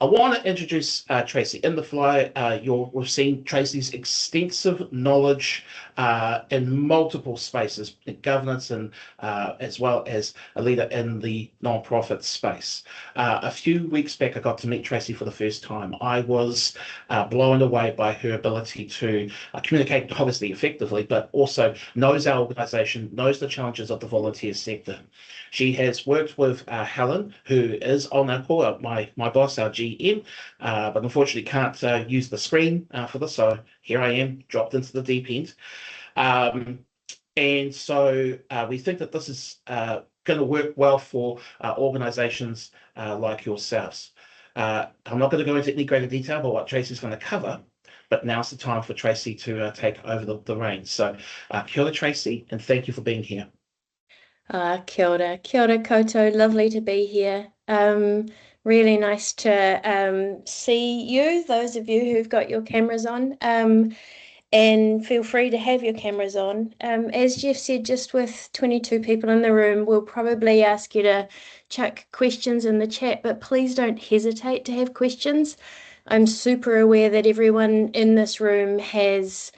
I want to introduce Tracey. In the flyer, we've seen Tracey's extensive knowledge in multiple spaces, in governance and as well as a leader in the non-profit space. A few weeks back, I got to meet Tracey for the first time. I was blown away by her ability to communicate obviously effectively, but also knows our organisation, knows the challenges of the volunteer sector. She has worked with Helen, who is on our call, my boss, our GM, but unfortunately can't use the screen for this. So here I am, dropped into the deep end. And so we think that this is going to work well for organisations like yourselves. I'm not going to go into any greater detail about what Tracey's going to cover, but now's the time for Tracey to take over the reins. So kia ora, Tracey, and thank you for being here. Kia ora koutou, lovely to be here. Really nice to see you, those of you who've got your cameras on, and feel free to have your cameras on. As Jeff said, just with 22 people in the room, we'll probably ask you to chuck questions in the chat, but please don't hesitate to have questions. I'm super aware that everyone in this room has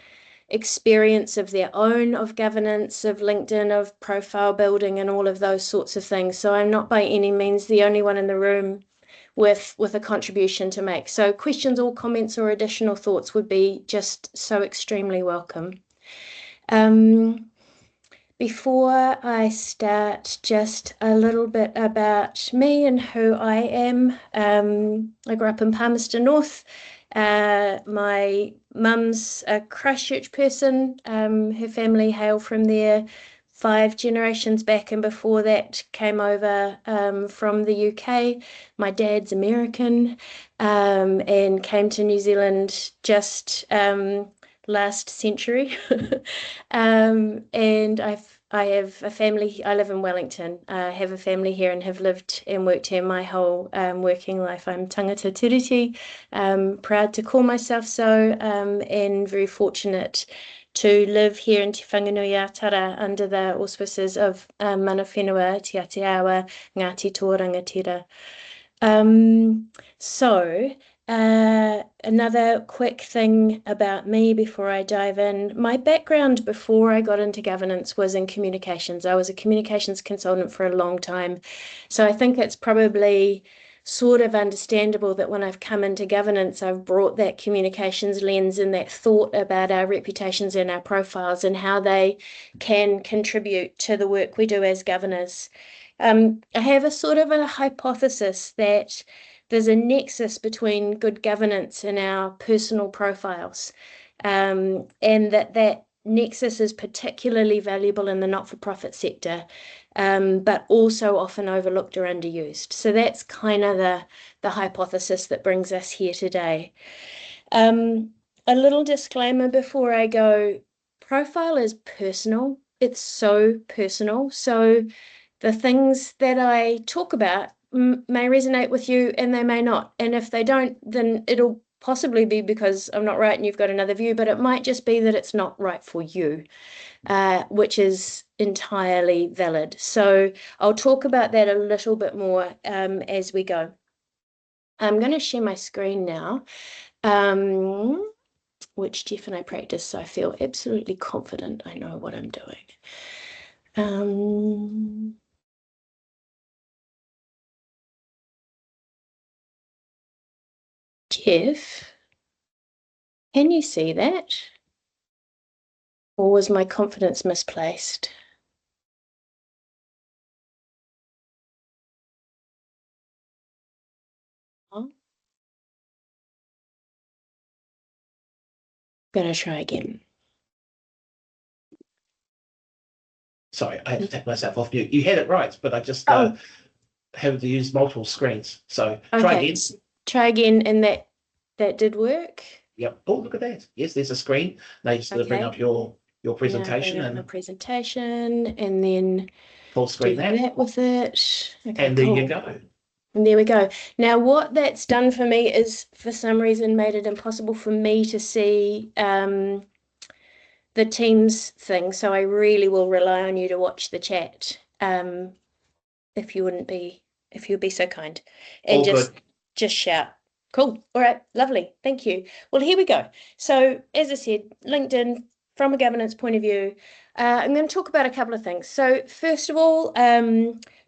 experience of their own, of governance, of LinkedIn, of profile building, and all of those sorts of things. So I'm not by any means the only one in the room with a contribution to make. So questions or comments or additional thoughts would be just so extremely welcome. Before I start, just a little bit about me and who I am. I grew up in Palmerston North. My mum's a Christchurch person. Her family hail from there 5 generations back, and before that came over from the UK. My dad's American and came to New Zealand just last century. And I have a family. I live in Wellington. I have a family here and have lived and worked here my whole working life. I'm tangata tiriti, proud to call myself so, and very fortunate to live here in Te Whanganui-a-Tara under the auspices of Mana Whenua, Te Ateawa, Ngāti Tō Rangatira. Another quick thing about me before I dive in. My background before I got into governance was in communications. I was a communications consultant for a long time. So I think it's probably sort of understandable that when I've come into governance, I've brought that communications lens and that thought about our reputations and our profiles and how they can contribute to the work we do as governors. I have a sort of a hypothesis that there's a nexus between good governance and our personal profiles, and that nexus is particularly valuable in the not-for-profit sector, but also often overlooked or underused. So that's kind of the hypothesis that brings us here today. A little disclaimer before I go, profile is personal. It's so personal. So the things that I talk about may resonate with you and they may not. And if they don't, then it'll possibly be because I'm not right and you've got another view, but it might just be that it's not right for you, which is entirely valid. So I'll talk about that a little bit more as we go. I'm going to share my screen now, which Jeff and I practice, so I feel absolutely confident I know what I'm doing. Jeff, can you see that? Or was my confidence misplaced? I'm going to try again. Sorry, I had to take myself off mute. You had it right, but I just have to use multiple screens. So try again. Try again, and that did work. Yep. Oh, look at that. Yes, there's a screen. Now you just bring up your presentation and the presentation, and then full screen that with it. Okay, and there you go. And there we go. Now, what that's done for me is, for some reason, made it impossible for me to see the Teams thing. So I really will rely on you to watch the chat, if you'd be so kind, and just shout. Cool. All right. Lovely. Thank you. Well, here we go. So, as I said, LinkedIn, from a governance point of view, I'm going to talk about a couple of things. So, first of all,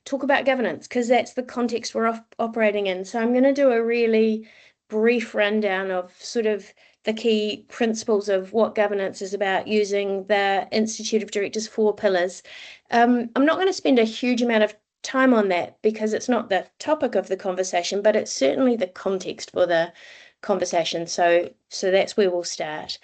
talk about governance because that's the context we're operating in. So, I'm going to do a really brief rundown of sort of the key principles of what governance is about using the Institute of Directors 4 pillars. I'm not going to spend a huge amount of time on that because it's not the topic of the conversation, but it's certainly the context for the conversation. So that's where we'll start.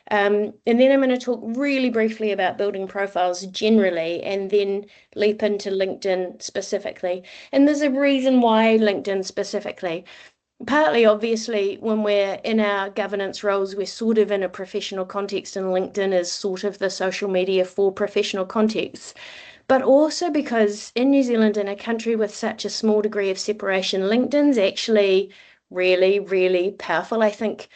And then I'm going to talk really briefly about building profiles generally, and then leap into LinkedIn specifically. And there's a reason why LinkedIn specifically. Partly, obviously, when we're in our governance roles, we're sort of in a professional context, and LinkedIn is sort of the social media for professional contexts. But also because in New Zealand, in a country with such a small degree of separation, LinkedIn's actually really, really powerful. I think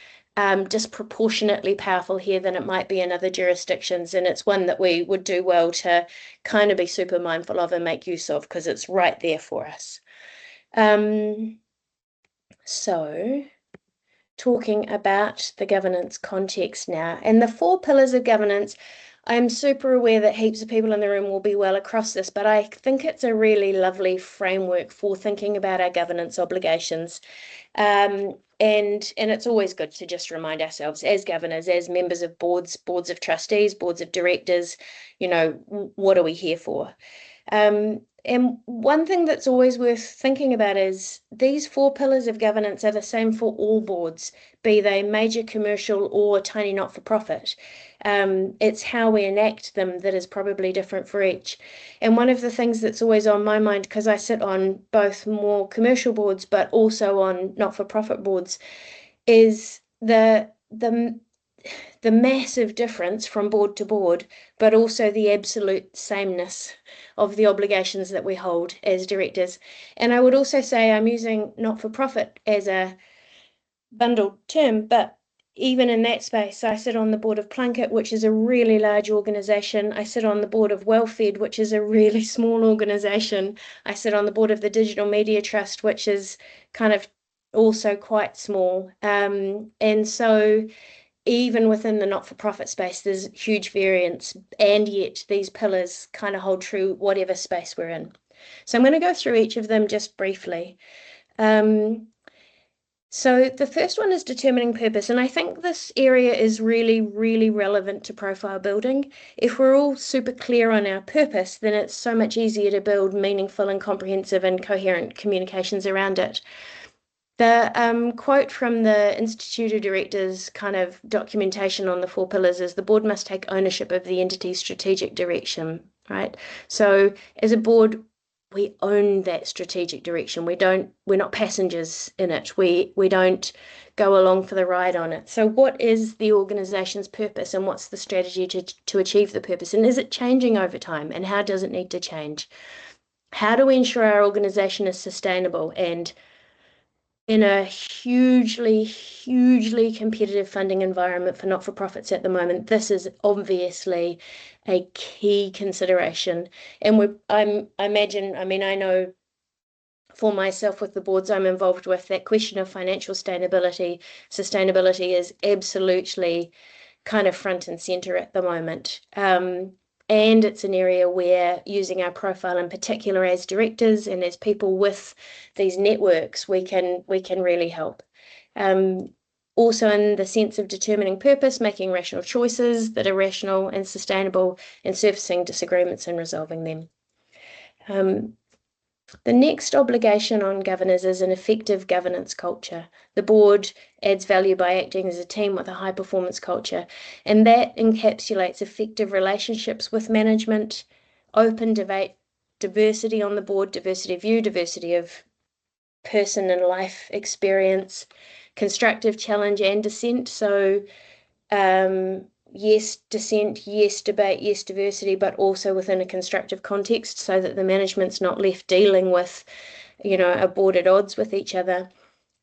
disproportionately powerful here than it might be in other jurisdictions. And it's one that we would do well to kind of be super mindful of and make use of because it's right there for us. So talking about the governance context now, and the 4 pillars of governance, I'm super aware that heaps of people in the room will be well across this, but I think it's a really lovely framework for thinking about our governance obligations. And it's always good to just remind ourselves as governors, as members of boards of trustees, boards of directors, what are we here for? And one thing that's always worth thinking about is these 4 pillars of governance are the same for all boards, be they major commercial or tiny not-for-profit. It's how we enact them that is probably different for each. And one of the things that's always on my mind, because I sit on both more commercial boards but also on not-for-profit boards, is the massive difference from board to board, but also the absolute sameness of the obligations that we hold as directors. And I would also say I'm using not-for-profit as a bundled term, but even in that space, I sit on the board of Plunket, which is a really large organisation. I sit on the board of WellFed, which is a really small organisation. I sit on the board of the Digital Media Trust, which is kind of also quite small. And so even within the not-for-profit space, there's huge variance, and yet these pillars kind of hold true whatever space we're in. So I'm going to go through each of them just briefly. So the first one is determining purpose, and I think this area is really, really relevant to profile building. If we're all super clear on our purpose, then it's so much easier to build meaningful and comprehensive and coherent communications around it. The quote from the Institute of Directors kind of documentation on the 4 pillars is the board must take ownership of the entity's strategic direction, right? So as a board, we own that strategic direction. We're not passengers in it. We don't go along for the ride on it. So what is the organization's purpose and what's the strategy to achieve the purpose? And is it changing over time? And how does it need to change? How do we ensure our organization is sustainable? And in a hugely, hugely competitive funding environment for not-for-profits at the moment, this is obviously a key consideration. And I know for myself with the boards I'm involved with, that question of financial sustainability is absolutely kind of front and center at the moment. And it's an area where using our profile in particular as directors and as people with these networks, we can really help. Also in the sense of determining purpose, making rational choices that are rational and sustainable, and surfacing disagreements and resolving them. The next obligation on governors is an effective governance culture. The board adds value by acting as a team with a high performance culture, and that encapsulates effective relationships with management, open debate, diversity on the board, diversity of view, diversity of person and life experience, constructive challenge and dissent. So yes, dissent, yes, debate, yes, diversity, but also within a constructive context so that the management's not left dealing with, a board at odds with each other.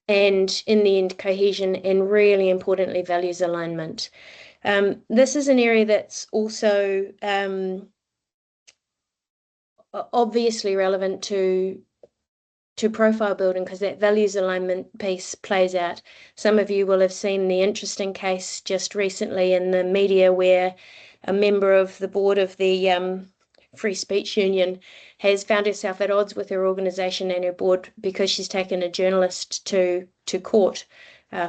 And in the end, cohesion, and really importantly, values alignment. This is an area that's also obviously relevant to profile building, because that values alignment piece plays out. Some of you will have seen the interesting case just recently in the media where a member of the board of the Free Speech Union has found herself at odds with her organisation and her board because she's taken a journalist to court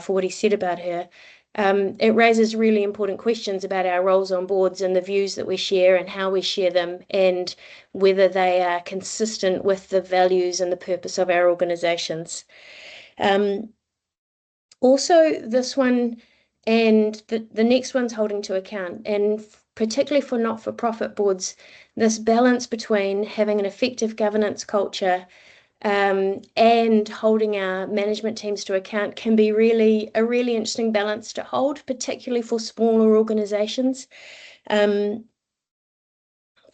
for what he said about her. It raises really important questions about our roles on boards and the views that we share and how we share them, and whether they are consistent with the values and the purpose of our organisations. Also, this one and the next one's holding to account, and particularly for not-for-profit boards, this balance between having an effective governance culture and holding our management teams to account can be a really interesting balance to hold, particularly for smaller organisations. For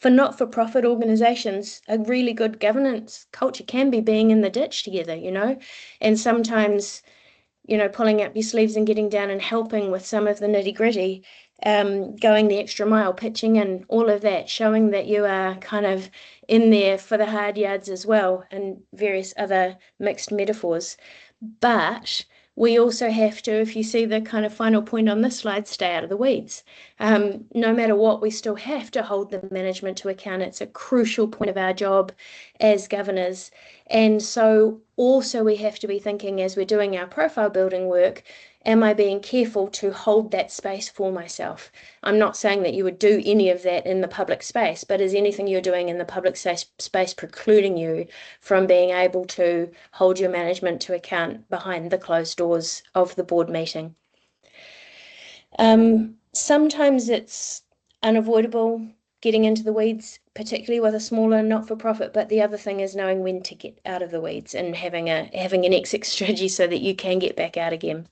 not-for-profit organisations, a really good governance culture can be being in the ditch together, and sometimes, pulling up your sleeves and getting down and helping with some of the nitty-gritty, going the extra mile, pitching in, all of that, showing that you are kind of in there for the hard yards as well, and various other mixed metaphors. But we also have to, if you see the kind of final point on this slide, stay out of the weeds. No matter what, we still have to hold the management to account. It's a crucial point of our job as governors. And so also we have to be thinking, as we're doing our profile building work, am I being careful to hold that space for myself? I'm not saying that you would do any of that in the public space, but is anything you're doing in the public space precluding you from being able to hold your management to account behind the closed doors of the board meeting? Sometimes it's unavoidable getting into the weeds, particularly with a smaller not-for-profit, but the other thing is knowing when to get out of the weeds and having an exit strategy so that you can get back out again.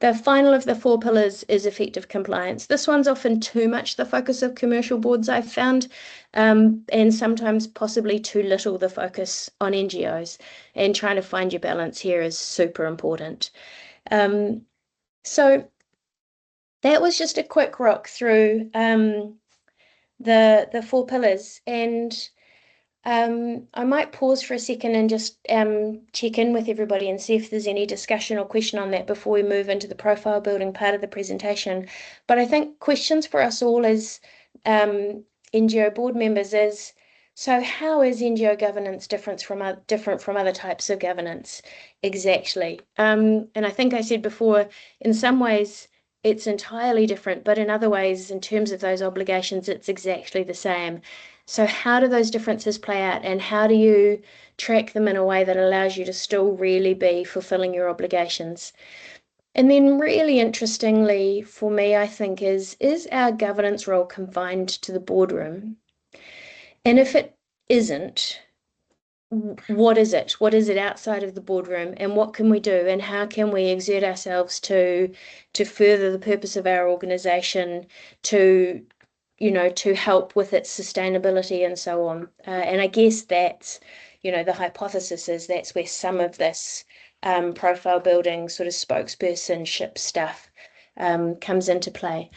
The final of the 4 pillars is effective compliance. This one's often too much the focus of commercial boards, I've found, and sometimes possibly too little the focus on NGOs, and trying to find your balance here is super important. So that was just a quick rock through the 4 pillars, and I might pause for a second and just check in with everybody and see if there's any discussion or question on that before we move into the profile building part of the presentation. But I think questions for us all as NGO board members is, so how is NGO governance different from other types of governance? Exactly. And I think I said before, in some ways, it's entirely different, but in other ways, in terms of those obligations, it's exactly the same. So how do those differences play out, and how do you track them in a way that allows you to still really be fulfilling your obligations? And then really interestingly for me, I think, is our governance role confined to the boardroom? And if it isn't, what is it? What is it outside of the boardroom, and what can we do, and how can we exert ourselves to further the purpose of our organisation, to help with its sustainability and so on. And I guess that's, the hypothesis is that's where some of this profile building sort of spokespersonship stuff comes into play.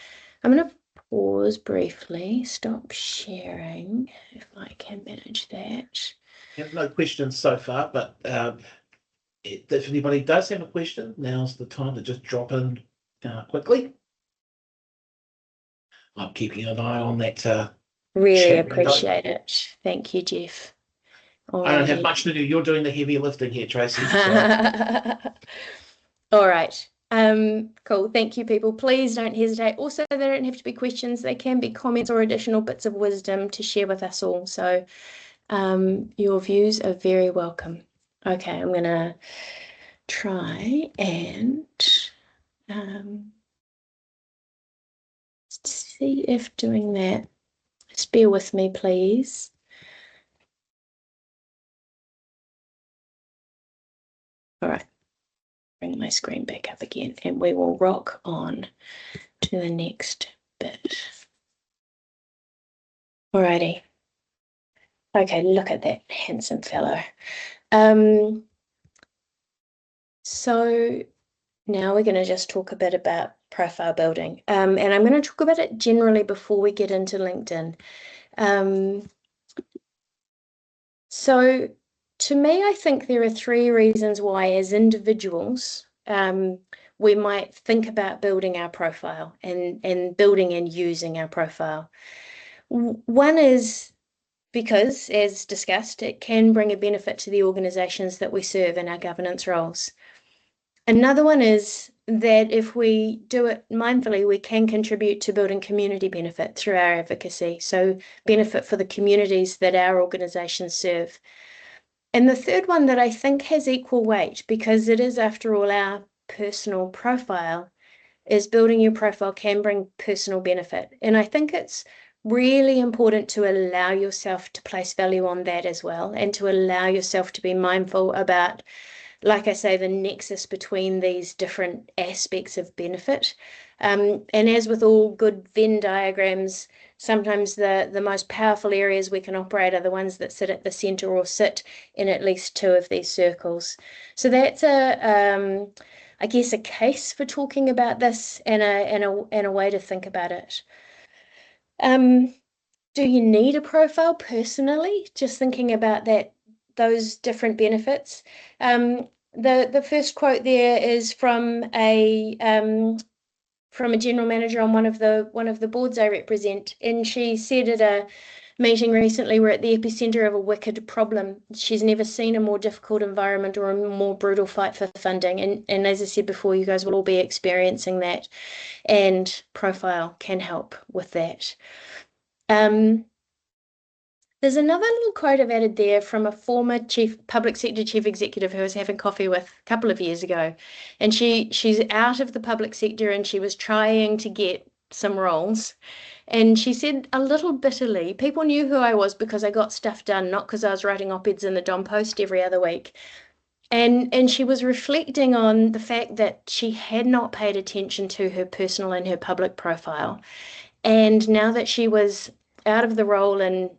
I'm going to pause briefly, stop sharing if I can manage that. No questions so far, but if anybody does have a question, now's the time to just drop in quickly. I'm keeping an eye on that. Really appreciate it. Thank you, Jeff. I don't have much to do. You're doing the heavy lifting here, Tracey. All right. Cool. Thank you, people. Please don't hesitate. Also, they don't have to be questions. They can be comments or additional bits of wisdom to share with us all. So your views are very welcome. Okay, I'm going to try and see if doing that. Just bear with me, please. All right, bring my screen back up again, and we will rock on to the next bit. Alrighty. Okay, look at that handsome fellow. So now we're going to just talk a bit about profile building, and I'm going to talk about it generally before we get into LinkedIn. So To me, I think there are three reasons why, as individuals, we might think about building our profile and building and using our profile. One is because, as discussed, it can bring a benefit to the organisations that we serve in our governance roles. Another one is that if we do it mindfully, we can contribute to building community benefit through our advocacy, so benefit for the communities that our organisations serve. And the third one that I think has equal weight, because it is, after all, our personal profile, is building your profile can bring personal benefit. And I think it's really important to allow yourself to place value on that as well, and to allow yourself to be mindful about, like I say, the nexus between these different aspects of benefit. And as with all good Venn diagrams, sometimes the most powerful areas we can operate are the ones that sit at the center or sit in at least two of these circles. So that's I guess, a case for talking about this and a way to think about it. Do you need a profile personally? Just thinking about those different benefits. The first quote there is from a general manager on one of the boards I represent, and she said at a meeting recently, we're at the epicenter of a wicked problem. She's never seen a more difficult environment or a more brutal fight for funding. And as I said before, you guys will all be experiencing that, and profile can help with that. There's another little quote I've added there from a former public sector chief executive who I was having coffee with a couple of years ago. And she's out of the public sector and she was trying to get some roles. And she said a little bitterly, people knew who I was because I got stuff done, not because I was writing op-eds in the Dom Post every other week. And she was reflecting on the fact that she had not paid attention to her personal and her public profile. And now that she was out of the role and,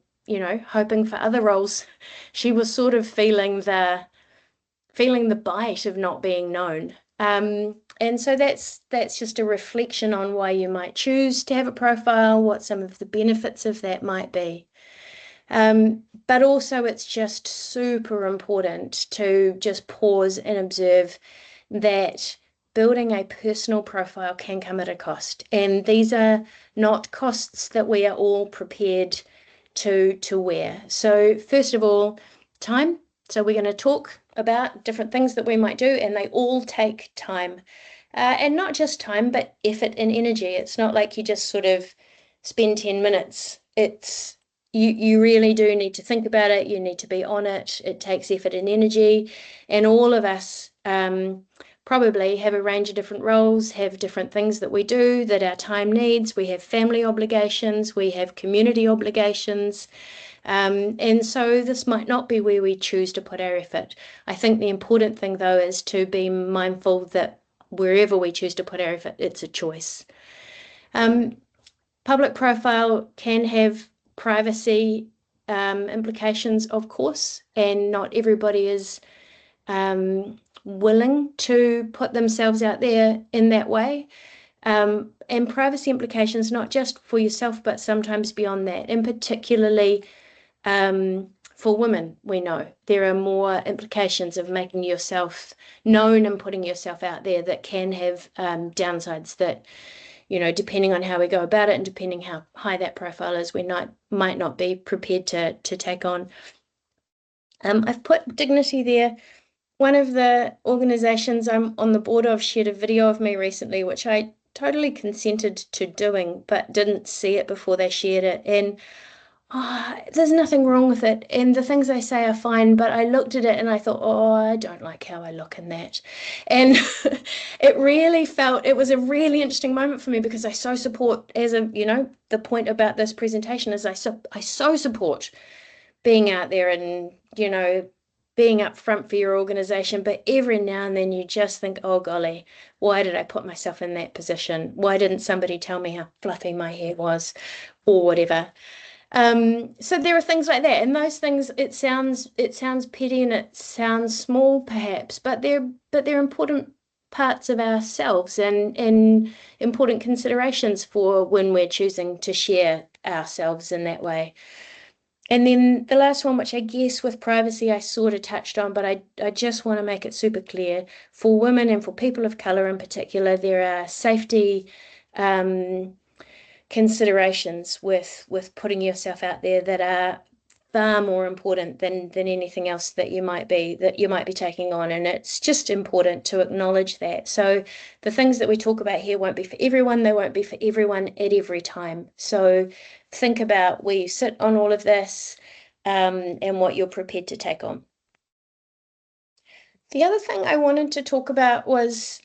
hoping for other roles, she was sort of feeling the bite of not being known. And so that's just a reflection on why you might choose to have a profile, what some of the benefits of that might be. But also it's just super important to just pause and observe that building a personal profile can come at a cost. And these are not costs that we are all prepared to wear. So first of all, time. So we're going to talk about different things that we might do, and they all take time. And not just time, but effort and energy. It's not like you just sort of spend 10 minutes. You really do need to think about it. You need to be on it. It takes effort and energy. And all of us probably have a range of different roles, have different things that we do that our time needs. We have family obligations. We have community obligations. And so this might not be where we choose to put our effort. I think the important thing, though, is to be mindful that wherever we choose to put our effort, it's a choice. Public profile can have privacy implications, of course, and not everybody is willing to put themselves out there in that way. And privacy implications, not just for yourself, but sometimes beyond that, and particularly for women, we know there are more implications of making yourself known and putting yourself out there that can have downsides that, depending on how we go about it and depending how high that profile is, we might not be prepared to take on. I've put dignity there. One of the organisations I'm on the board of shared a video of me recently, which I totally consented to doing, but didn't see it before they shared it. And there's nothing wrong with it. And the things they say are fine, but I looked at it and I thought, I don't like how I look in that. And it was a really interesting moment for me, because I so support, the point about this presentation is I so support being out there and, being up front for your organisation. But every now and then you just think, oh golly, why did I put myself in that position? Why didn't somebody tell me how fluffy my hair was, or whatever? So there are things like that, and those things, it sounds petty and it sounds small perhaps, but they're important parts of ourselves and important considerations for when we're choosing to share ourselves in that way. And then the last one, which I guess with privacy I sort of touched on, but I just want to make it super clear for women and for people of color in particular, there are safety considerations with putting yourself out there that are far more important than anything else that you might be taking on, and it's just important to acknowledge that. So the things that we talk about here won't be for everyone, they won't be for everyone at every time. So think about where you sit on all of this, and what you're prepared to take on. The other thing I wanted to talk about was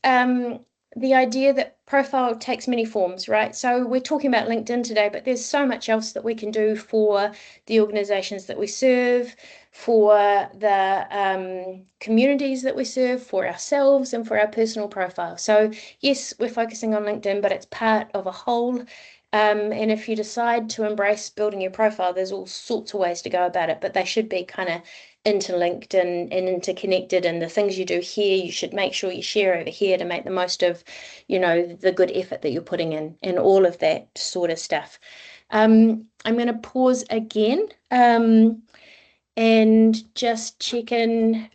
the idea that profile takes many forms, right? So we're talking about LinkedIn today, but there's so much else that we can do for the organizations that we serve, for the communities that we serve, for ourselves, and for our personal profile. So yes, we're focusing on LinkedIn, but it's part of a whole. And if you decide to embrace building your profile, there's all sorts of ways to go about it, but they should be kind of interlinked and interconnected, and the things you do here you should make sure you share over here to make the most of the good effort that you're putting in and all of that sort of stuff. I'm going to pause again and just check in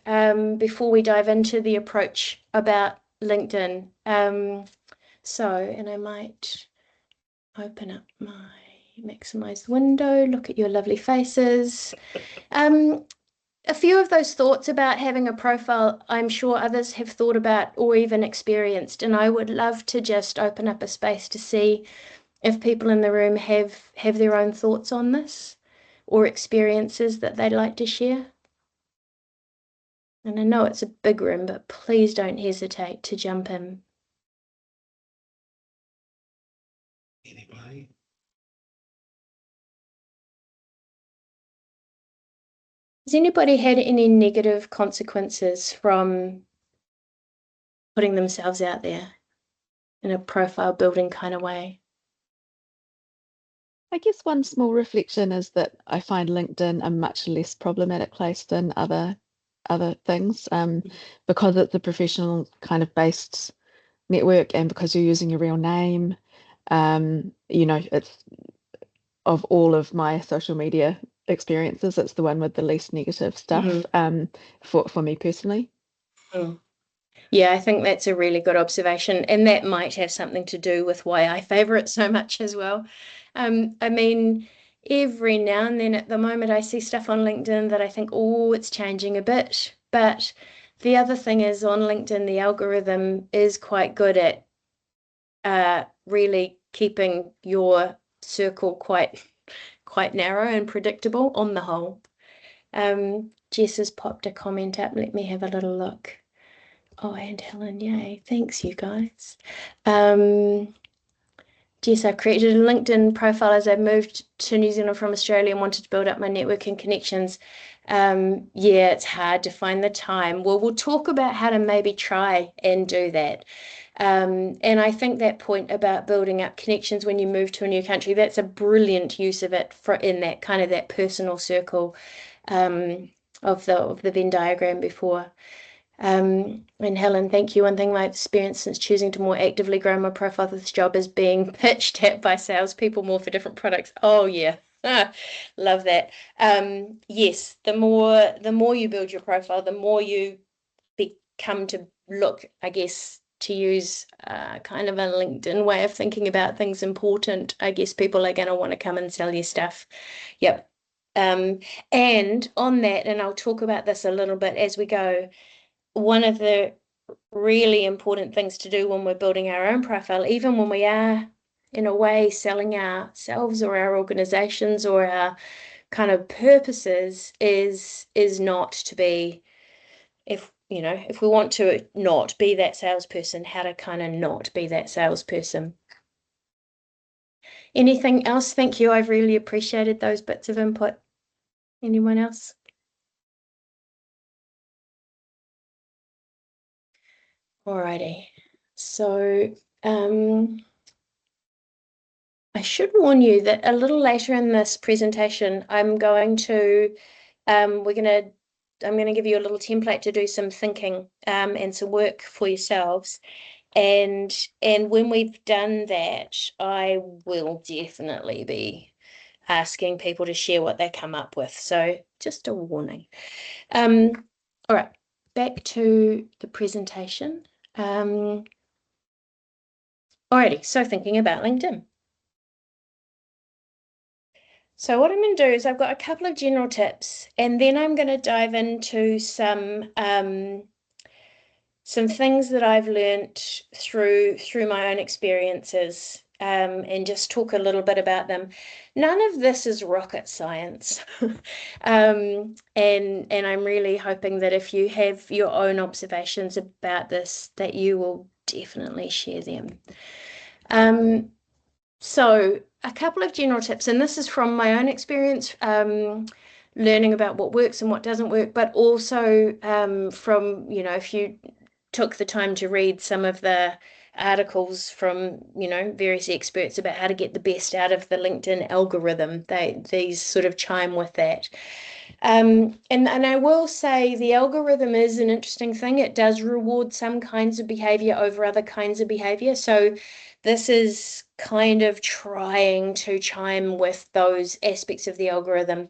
before we dive into the approach about LinkedIn. And I might open up my maximize window, look at your lovely faces. A few of those thoughts about having a profile, I'm sure others have thought about or even experienced, and I would love to just open up a space to see if people in the room have their own thoughts on this or experiences that they'd like to share. And I know it's a big room, but please don't hesitate to jump in. Anybody? Has anybody had any negative consequences from putting themselves out there in a profile building kind of way? I guess one small reflection is that I find LinkedIn a much less problematic place than other things, because it's a professional kind of based network, and because you're using your real name. It's, of all of my social media experiences, it's the one with the least negative stuff, for me personally. Yeah, I think that's a really good observation, and that might have something to do with why I favor it so much as well. I mean, every now and then at the moment I see stuff on LinkedIn that I think, oh, it's changing a bit. But the other thing is, on LinkedIn, the algorithm is quite good at really keeping your circle quite narrow and predictable on the whole. Jess has popped a comment up. Let me have a little look. Oh, and Helen, yay. Thanks, you guys. Jess, I created a LinkedIn profile as I moved to New Zealand from Australia and wanted to build up my network and connections. Yeah, it's hard to find the time. Well, we'll talk about how to maybe try and do that. And I think that point about building up connections when you move to a new country, that's a brilliant use of it in that kind of that personal circle of the Venn diagram before. And Helen, thank you. One thing I've experienced since choosing to more actively grow my profile for this job is being pitched at by salespeople more for different products. Oh yeah, love that. Yes, the more you build your profile, the more you become to look, I guess, to use kind of a LinkedIn way of thinking about things important. I guess people are going to want to come and sell you stuff. Yep. And on that, and I'll talk about this a little bit as we go, one of the really important things to do when we're building our own profile, even when we are in a way selling ourselves or our organizations or our kind of purposes, is not to be, if we want to not be that salesperson, how to kind of not be that salesperson. Anything else? Thank you. I've really appreciated those bits of input. Anyone else? Alrighty. So I should warn you that a little later in this presentation, I'm going to give you a little template to do some thinking and some work for yourselves. And when we've done that, I will definitely be asking people to share what they come up with. So just a warning. All right, back to the presentation. Alrighty, so thinking about LinkedIn. So what I'm going to do is I've got a couple of general tips, and then I'm going to dive into some things that I've learnt through my own experiences, and just talk a little bit about them. None of this is rocket science. And I'm really hoping that if you have your own observations about this, that you will definitely share them. So a couple of general tips, and this is from my own experience, learning about what works and what doesn't work, but also from, if you took the time to read some of the articles from, various experts about how to get the best out of the LinkedIn algorithm, these sort of chime with that. And I will say the algorithm is an interesting thing. It does reward some kinds of behavior over other kinds of behavior. So this is kind of trying to chime with those aspects of the algorithm.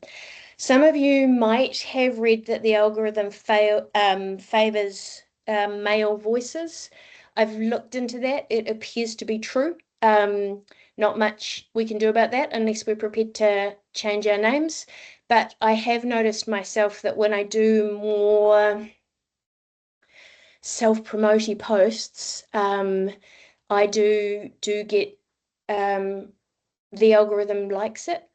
Some of you might have read that the algorithm favors male voices. I've looked into that. It appears to be true. Not much we can do about that unless we're prepared to change our names. But I have noticed myself that when I do more self-promoting posts, I do get the algorithm likes it,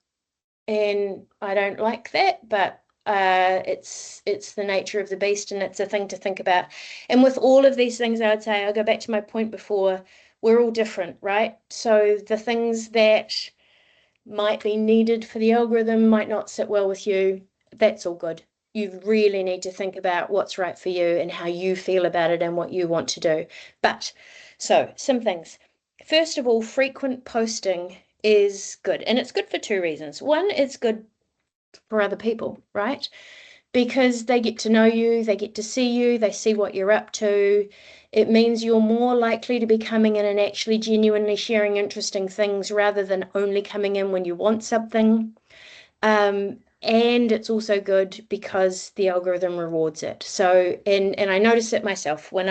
and I don't like that, but it's the nature of the beast, and it's a thing to think about. And with all of these things, I would say, I'll go back to my point before, we're all different, right? So the things that might be needed for the algorithm might not sit well with you. That's all good. You really need to think about what's right for you and how you feel about it and what you want to do. But so some things. First of all, frequent posting is good, and it's good for two reasons. One, it's good for other people, right? Because they get to know you, they get to see you, they see what you're up to. It means you're more likely to be coming in and actually genuinely sharing interesting things rather than only coming in when you want something. And it's also good because the algorithm rewards it. So, and I notice it myself when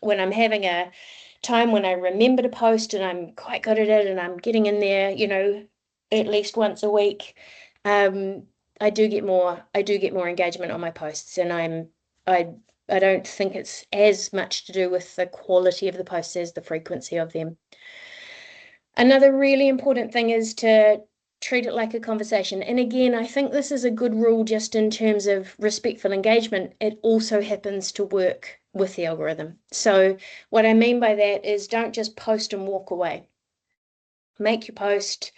when I'm having a time when I remember to post and I'm quite good at it and I'm getting in there, at least once a week. I do get more engagement on my posts, and I don't think it's as much to do with the quality of the posts as the frequency of them. Another really important thing is to treat it like a conversation. And again, I think this is a good rule just in terms of respectful engagement. It also happens to work with the algorithm. So what I mean by that is don't just post and walk away. Make your post,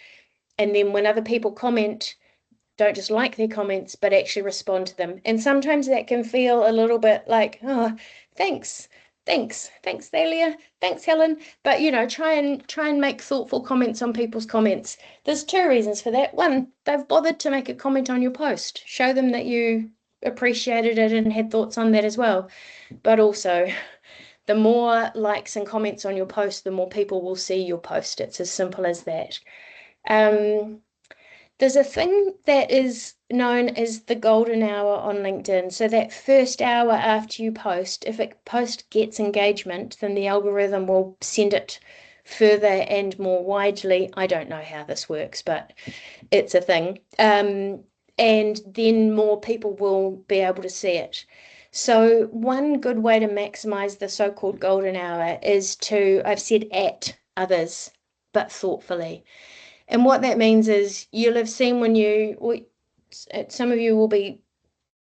and then when other people comment, don't just like their comments, but actually respond to them. And sometimes that can feel a little bit like, oh, thanks, Thalia, thanks, Helen. But try and make thoughtful comments on people's comments. There's two reasons for that. One, they've bothered to make a comment on your post. Show them that you appreciated it and had thoughts on that as well. But also, the more likes and comments on your post, the more people will see your post. It's as simple as that. There's a thing that is known as the golden hour on LinkedIn. So that first hour after you post, if a post gets engagement, then the algorithm will send it further and more widely. I don't know how this works, but it's a thing. And then more people will be able to see it. So one good way to maximize the so-called golden hour is I've said at others, but thoughtfully. And what that means is you'll have seen some of you will be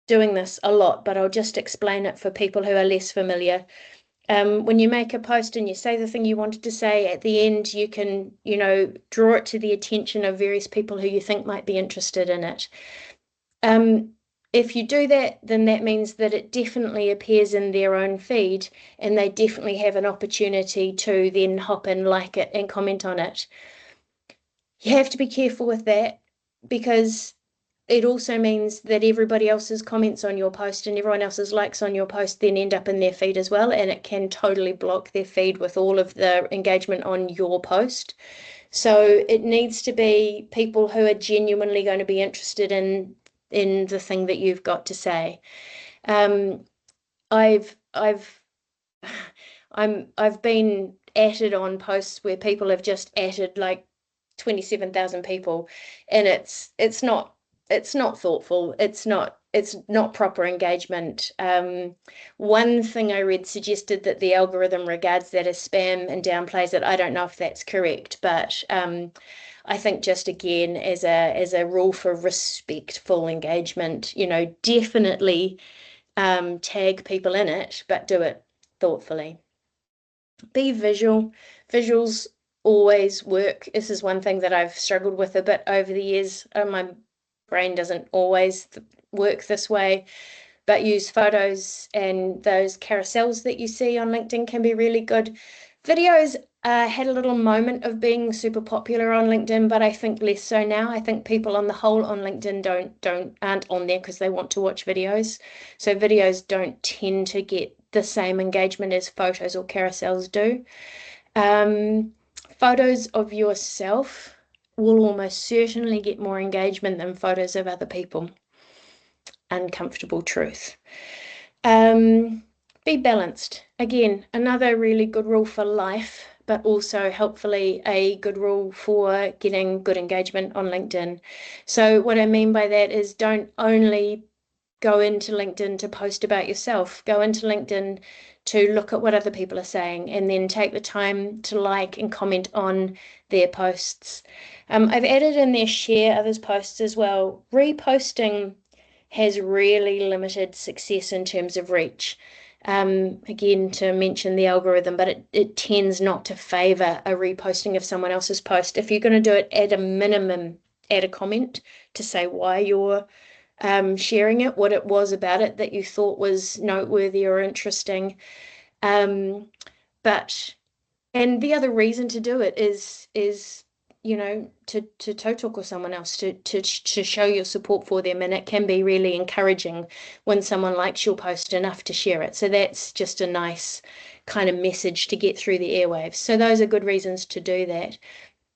doing this a lot, but I'll just explain it for people who are less familiar. When you make a post and you say the thing you wanted to say, at the end, you can, draw it to the attention of various people who you think might be interested in it. If you do that, then that means that it definitely appears in their own feed, and they definitely have an opportunity to then hop in, like it, and comment on it. You have to be careful with that, because it also means that everybody else's comments on your post and everyone else's likes on your post then end up in their feed as well, and it can totally block their feed with all of the engagement on your post. So it needs to be people who are genuinely going to be interested in the thing that you've got to say. I've been atted on posts where people have just atted like 27,000 people, and it's not thoughtful. It's not proper engagement. One thing I read suggested that the algorithm regards that as spam and downplays it. I don't know if that's correct, but I think just again as a rule for respectful engagement, definitely tag people in it, but do it thoughtfully. Be visual. Visuals always work. This is one thing that I've struggled with a bit over the years. My brain doesn't always work this way, but use photos, and those carousels that you see on LinkedIn can be really good. Videos had a little moment of being super popular on LinkedIn, but I think less so now. I think people on the whole on LinkedIn aren't on there because they want to watch videos. So videos don't tend to get the same engagement as photos or carousels do. Photos of yourself will almost certainly get more engagement than photos of other people. Uncomfortable truth. Be balanced. Again, another really good rule for life, but also helpfully a good rule for getting good engagement on LinkedIn. So what I mean by that is don't only go into LinkedIn to post about yourself. Go into LinkedIn to look at what other people are saying, and then take the time to like and comment on their posts. I've added in there share others' posts as well. Reposting has really limited success in terms of reach. Again, to mention the algorithm, but it tends not to favor a reposting of someone else's post. If you're going to do it, at a minimum, add a comment to say why you're sharing it, what it was about it that you thought was noteworthy or interesting. And the other reason to do it is to talk with someone else, to show your support for them, and it can be really encouraging when someone likes your post enough to share it. So that's just a nice kind of message to get through the airwaves. So those are good reasons to do that.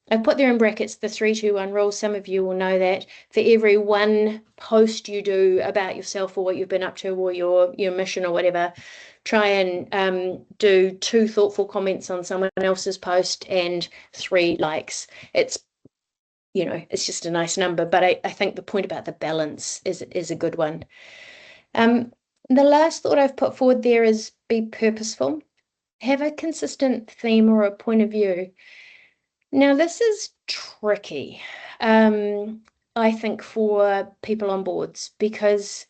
I've put there in brackets the 3-2-1 rule. Some of you will know that. For every one post you do about yourself or what you've been up to or your mission or whatever, try and do 2 thoughtful comments on someone else's post and 3 likes. It's just a nice number, but I think the point about the balance is a good one. The last thought I've put forward there is be purposeful. Have a consistent theme or a point of view. Now, this is tricky, I think, for people on boards, because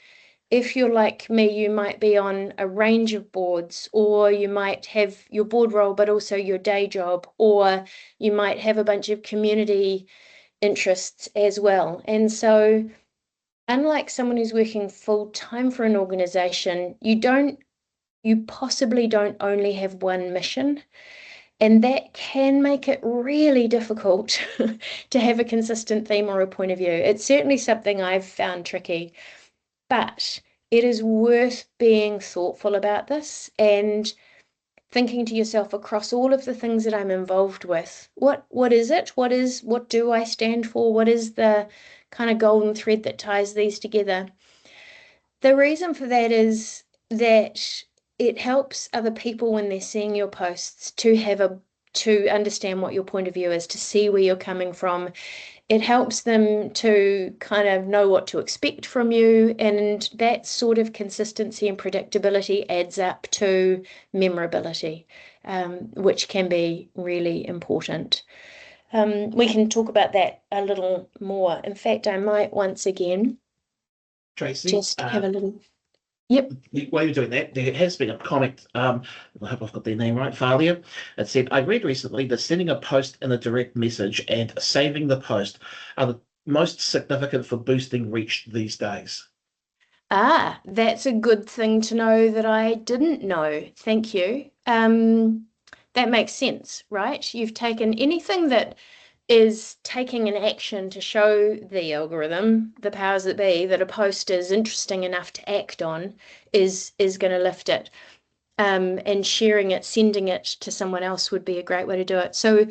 if you're like me, you might be on a range of boards, or you might have your board role, but also your day job, or you might have a bunch of community interests as well. And so, unlike someone who's working full time for an organization, you possibly don't only have one mission. And that can make it really difficult to have a consistent theme or a point of view. It's certainly something I've found tricky, but it is worth being thoughtful about this and thinking to yourself across all of the things that I'm involved with. What is it? What do I stand for? What is the kind of golden thread that ties these together? The reason for that is that it helps other people when they're seeing your posts to understand what your point of view is, to see where you're coming from. It helps them to kind of know what to expect from you, and that sort of consistency and predictability adds up to memorability, which can be really important. We can talk about that a little more. In fact, I might once again Tracey, just have a little. Yep. while you're doing that, there has been a comment. I hope I've got their name right. Thalia. It said, I read recently that sending a post in a direct message and saving the post are the most significant for boosting reach these days. That's a good thing to know that I didn't know. Thank you. That makes sense, right? You've taken anything that is taking an action to show the algorithm, the powers that be, that a post is interesting enough to act on, is going to lift it. And sharing it, sending it to someone else would be a great way to do it. So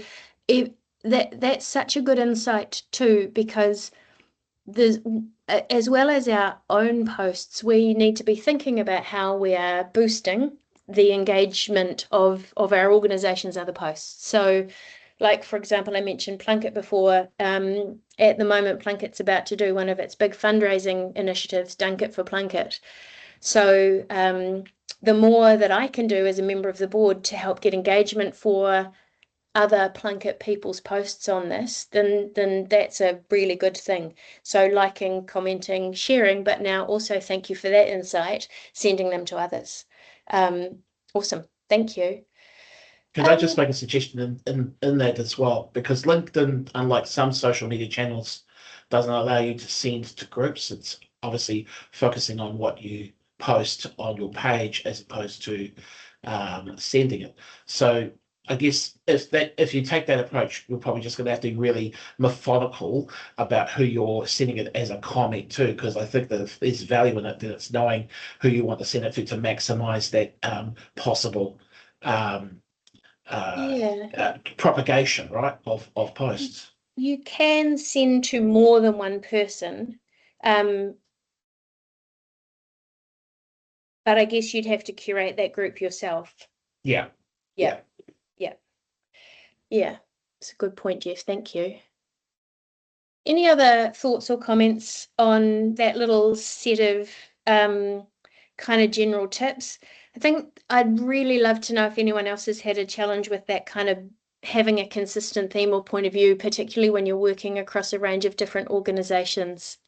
that's such a good insight too, because there's, as well as our own posts, we need to be thinking about how we are boosting the engagement of our organisation's other posts. So, like, for example, I mentioned Plunket before. At the moment, Plunket's about to do one of its big fundraising initiatives, Dunk It for Plunket. So the more that I can do as a member of the board to help get engagement for other Plunket people's posts on this, then that's a really good thing. So liking, commenting, sharing, but now also thank you for that insight, sending them to others. Awesome. Thank you. Can I just make a suggestion in that as well? Because LinkedIn, unlike some social media channels, doesn't allow you to send to groups. It's obviously focusing on what you post on your page as opposed to sending it. So I guess if you take that approach, you're probably just going to have to be really methodical about who you're sending it as a comment to, because I think that if there's value in it, then it's knowing who you want to send it to maximize that possible propagation, right, of posts. You can send to more than one person, but I guess you'd have to curate that group yourself. Yeah. It's a good point, Jeff. Thank you. Any other thoughts or comments on that little set of kind of general tips? I think I'd really love to know if anyone else has had a challenge with that kind of having a consistent theme or point of view, particularly when you're working across a range of different organisations.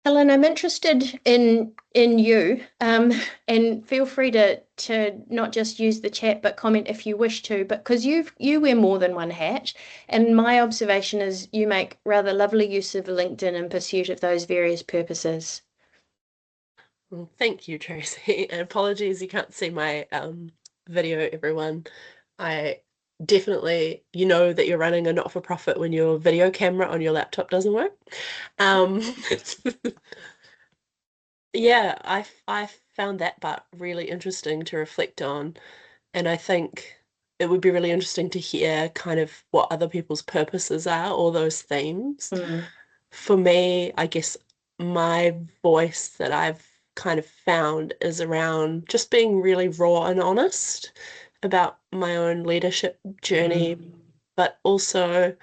Helen, I'm interested in you, and feel free to not just use the chat, but comment if you wish to, but because you wear more than one hat, and my observation is you make rather lovely use of LinkedIn in pursuit of those various purposes. Well, thank you, Tracy. And apologies you can't see my video, everyone. I definitely, you know that you're running a not-for-profit when your video camera on your laptop doesn't work. Yeah, I found that part really interesting to reflect on, and I think it would be really interesting to hear kind of what other people's purposes are, all those themes. For me, I guess my voice that I've kind of found is around just being really raw and honest about my own leadership journey, but also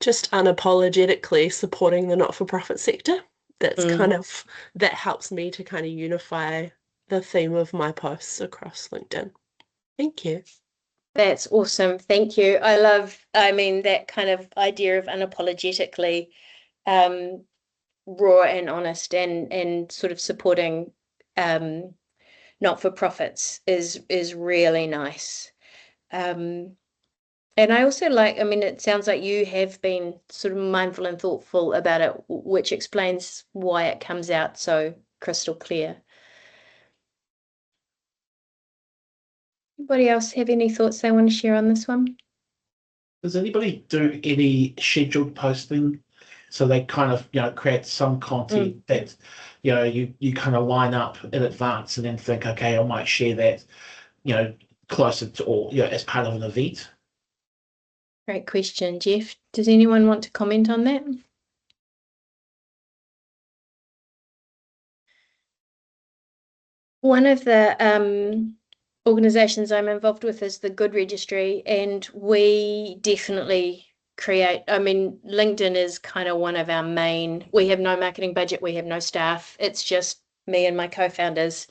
just unapologetically supporting the not-for-profit sector. That's kind of, that helps me to kind of unify the theme of my posts across LinkedIn. Thank you. That's awesome. Thank you. I mean, that kind of idea of unapologetically raw and honest and sort of supporting not-for-profits is really nice. And I also I mean, it sounds like you have been sort of mindful and thoughtful about it, which explains why it comes out so crystal clear. Anybody else have any thoughts they want to share on this one? Does anybody do any scheduled posting? So they kind of, create some content that, you kind of line up in advance and then think, okay, I might share that, closer to, or, as part of an event. Great question, Jeff. Does anyone want to comment on that? One of the organisations I'm involved with is the Good Registry, and we definitely create, I mean, LinkedIn is kind of one of our main, we have no marketing budget, we have no staff, it's just me and my co-founders,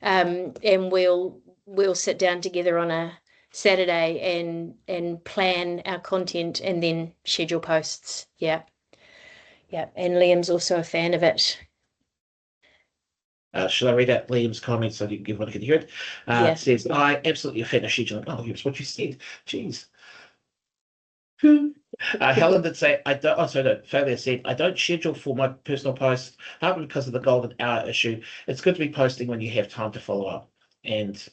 and we'll sit down together on a Saturday and plan our content and then schedule posts. Yeah, and Liam's also a fan of it. Should I read out Liam's comments so everyone can hear it? It says, I absolutely a fan of scheduling. Oh, here's what you said. Jeez. Helen did say, Failure said, I don't schedule for my personal posts, partly because of the golden hour issue. It's good to be posting when you have time to follow up. And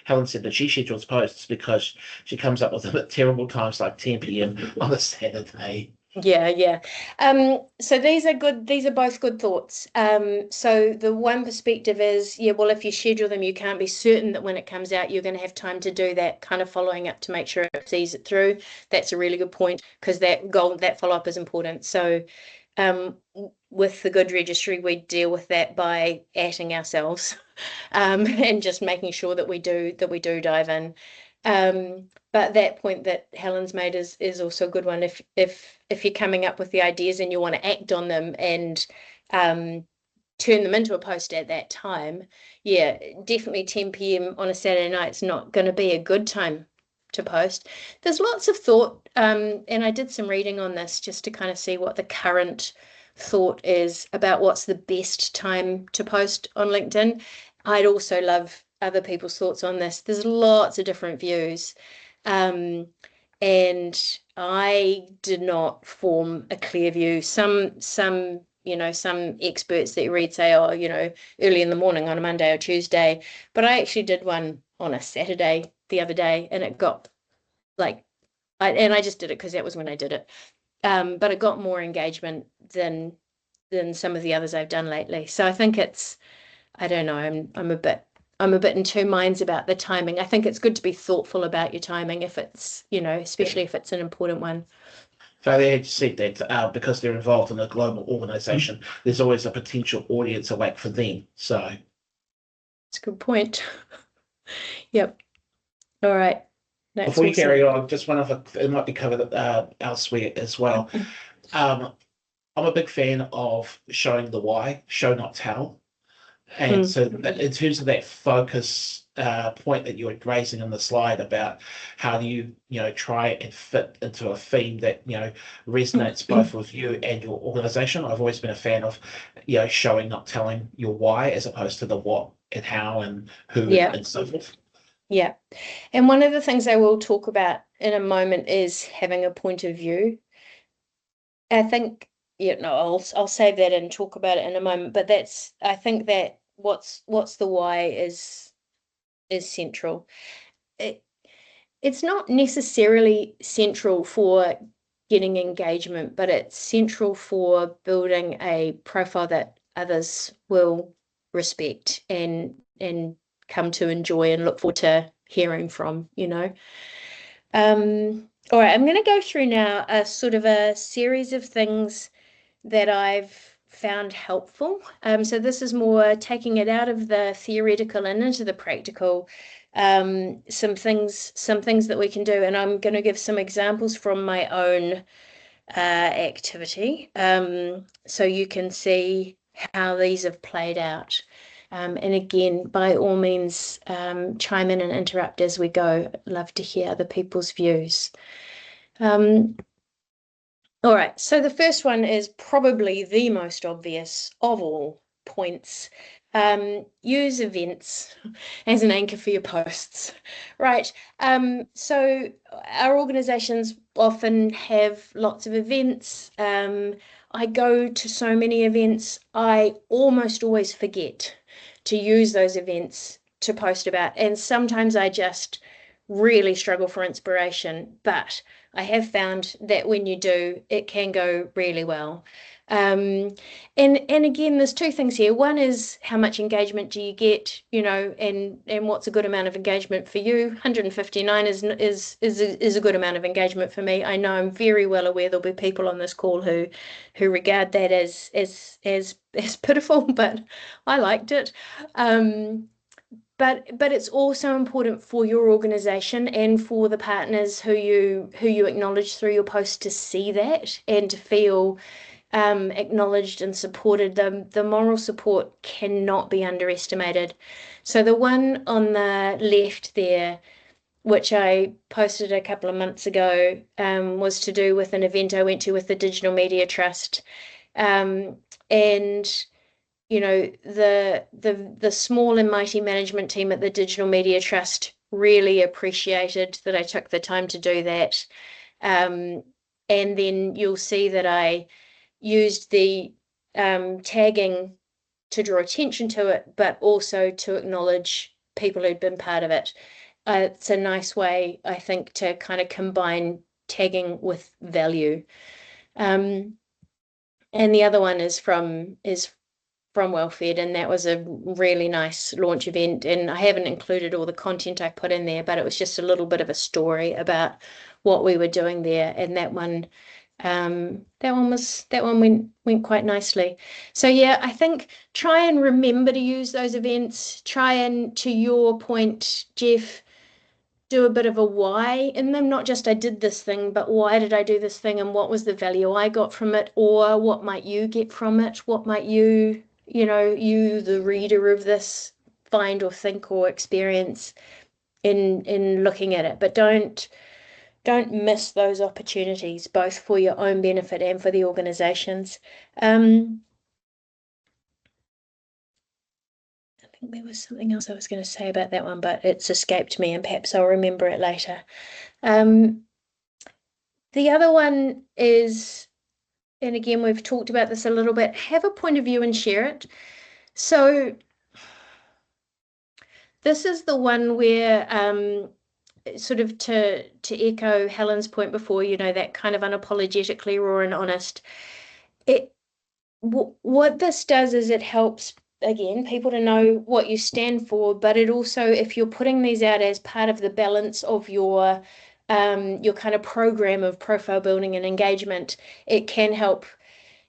Helen said that she schedules posts because she comes up with them at terrible times like 10 p.m. on a Saturday. Yeah. So these are both good thoughts. So the one perspective is, well, if you schedule them, you can't be certain that when it comes out, you're going to have time to do that kind of following up to make sure it sees it through. That's a really good point, because that follow-up is important. So with the Good Registry, we deal with that by atting ourselves and just making sure that we do dive in. But that point that Helen's made is also a good one. If you're coming up with the ideas and you want to act on them and turn them into a post at that time, definitely 10 p.m. on a Saturday night is not going to be a good time to post. There's lots of thought, and I did some reading on this just to kind of see what the current thought is about what's the best time to post on LinkedIn. I'd also love other people's thoughts on this. There's lots of different views, and I did not form a clear view. Some experts that you read say, early in the morning on a Monday or Tuesday, but I actually did one on a Saturday the other day, and it got I just did it because that was when I did it. But it got more engagement than some of the others I've done lately. So I think I don't know, I'm a bit in two minds about the timing. I think it's good to be thoughtful about your timing if it's, especially if it's an important one. So they had said that because they're involved in a global organisation, there's always a potential audience awake for them. So it's a good point. Yep. All right. Before you carry on, just one other, it might be covered elsewhere as well. I'm a big fan of showing the why, show not tell. And so in terms of that focus point that you were raising in the slide about how do you try and fit into a theme that resonates both with you and your organization. I've always been a fan of showing not telling your why as opposed to the what and how and who and so forth. Yeah. And one of the things I will talk about in a moment is having a point of view. I think, I'll save that and talk about it in a moment, but I think that what's the why is central. It's not necessarily central for getting engagement, but it's central for building a profile that others will respect and come to enjoy and look forward to hearing from, all right, I'm going to go through now a sort of a series of things that I've found helpful. So this is more taking it out of the theoretical and into the practical. Some things that we can do, and I'm going to give some examples from my own activity, so you can see how these have played out. And again, by all means, chime in and interrupt as we go. I'd love to hear other people's views. All right, so the first one is probably the most obvious of all points. Use events as an anchor for your posts, right? So our organizations often have lots of events. I go to so many events, I almost always forget to use those events to post about. And sometimes I just really struggle for inspiration, but I have found that when you do, it can go really well. And again, there's two things here. One is how much engagement do you get, and what's a good amount of engagement for you. 159 is a good amount of engagement for me. I know I'm very well aware there'll be people on this call who regard that as pitiful, but I liked it. But it's also important for your organization and for the partners who you acknowledge through your post to see that and to feel acknowledged and supported. The moral support cannot be underestimated. So the one on the left there, which I posted a couple of months ago, was to do with an event I went to with the Digital Media Trust, and the small and mighty management team at the Digital Media Trust really appreciated that I took the time to do that. And then you'll see that I used the tagging to draw attention to it, but also to acknowledge people who'd been part of it. It's a nice way, I think, to kind of combine tagging with value. And the other one is from Wellfed, and that was a really nice launch event. And I haven't included all the content I put in there, but it was just a little bit of a story about what we were doing there. And that one went quite nicely. So yeah, I think try and remember to use those events. Try and, to your point, Jeff, do a bit of a why in them, not just I did this thing, but why did I do this thing and what was the value I got from it, or what might you get from it? What might you, you, the reader of this, find or think or experience in looking at it? But don't miss those opportunities, both for your own benefit and for the organisations. I think there was something else I was going to say about that one, but it's escaped me, and perhaps I'll remember it later. The other one is, and again, we've talked about this a little bit, have a point of view and share it. So this is the one where, sort of to echo Helen's point before, that kind of unapologetically raw and honest. What this does is it helps, again, people to know what you stand for, but it also, if you're putting these out as part of the balance of your kind of program of profile building and engagement, it can help.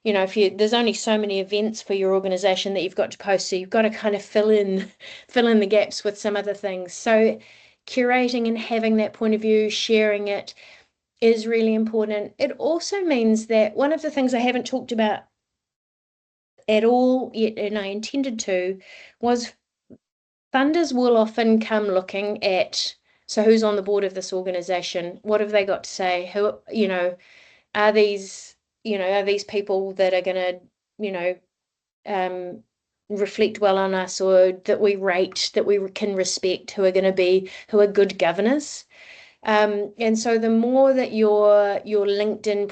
If there's only so many events for your organization that you've got to post, so you've got to kind of fill in the gaps with some other things. So curating and having that point of view, sharing it, is really important. It also means that one of the things I haven't talked about at all yet, and I intended to, was funders will often come looking at, so who's on the board of this organization? What have they got to say? Who, are these people that are going to, reflect well on us, or that we rate, that we can respect, who are good governors. And so the more that your LinkedIn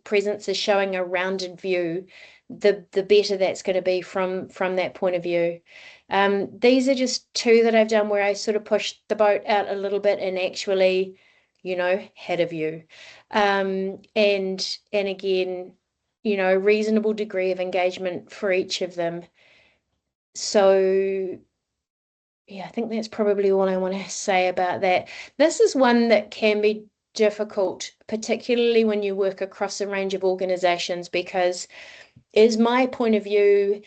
presence is showing a rounded view, the better that's going to be from that point of view. These are just two that I've done where I sort of pushed the boat out a little bit and actually, had a view. And again, reasonable degree of engagement for each of them. So yeah, I think that's probably all I want to say about that. This is one that can be difficult, particularly when you work across a range of organisations, because is my point of view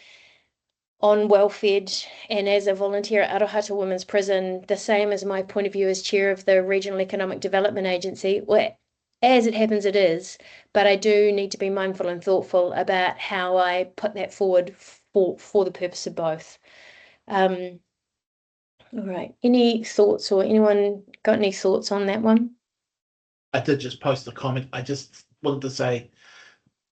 on Wellfed and as a volunteer at Arohata Women's Prison the same as my point of view as chair of the Regional Economic Development Agency? Well, as it happens, it is, but I do need to be mindful and thoughtful about how I put that forward for the purpose of both. All right. Any thoughts, or anyone got any thoughts on that one? I did just post a comment. I just wanted to say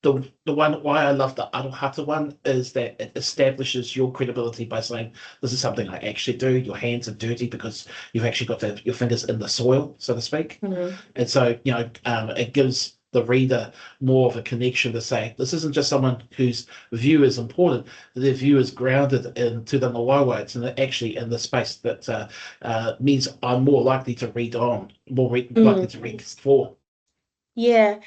the one why I love the Arohata one is that it establishes your credibility by saying this is something I actually do. Your hands are dirty because you've actually got your fingers in the soil, so to speak. Mm-hmm. And so it gives the reader more of a connection to say this isn't just someone whose view is important. Their view is grounded into the Ngawawa. It's actually in the space that means I'm more likely to read on, likely to read for. Yeah,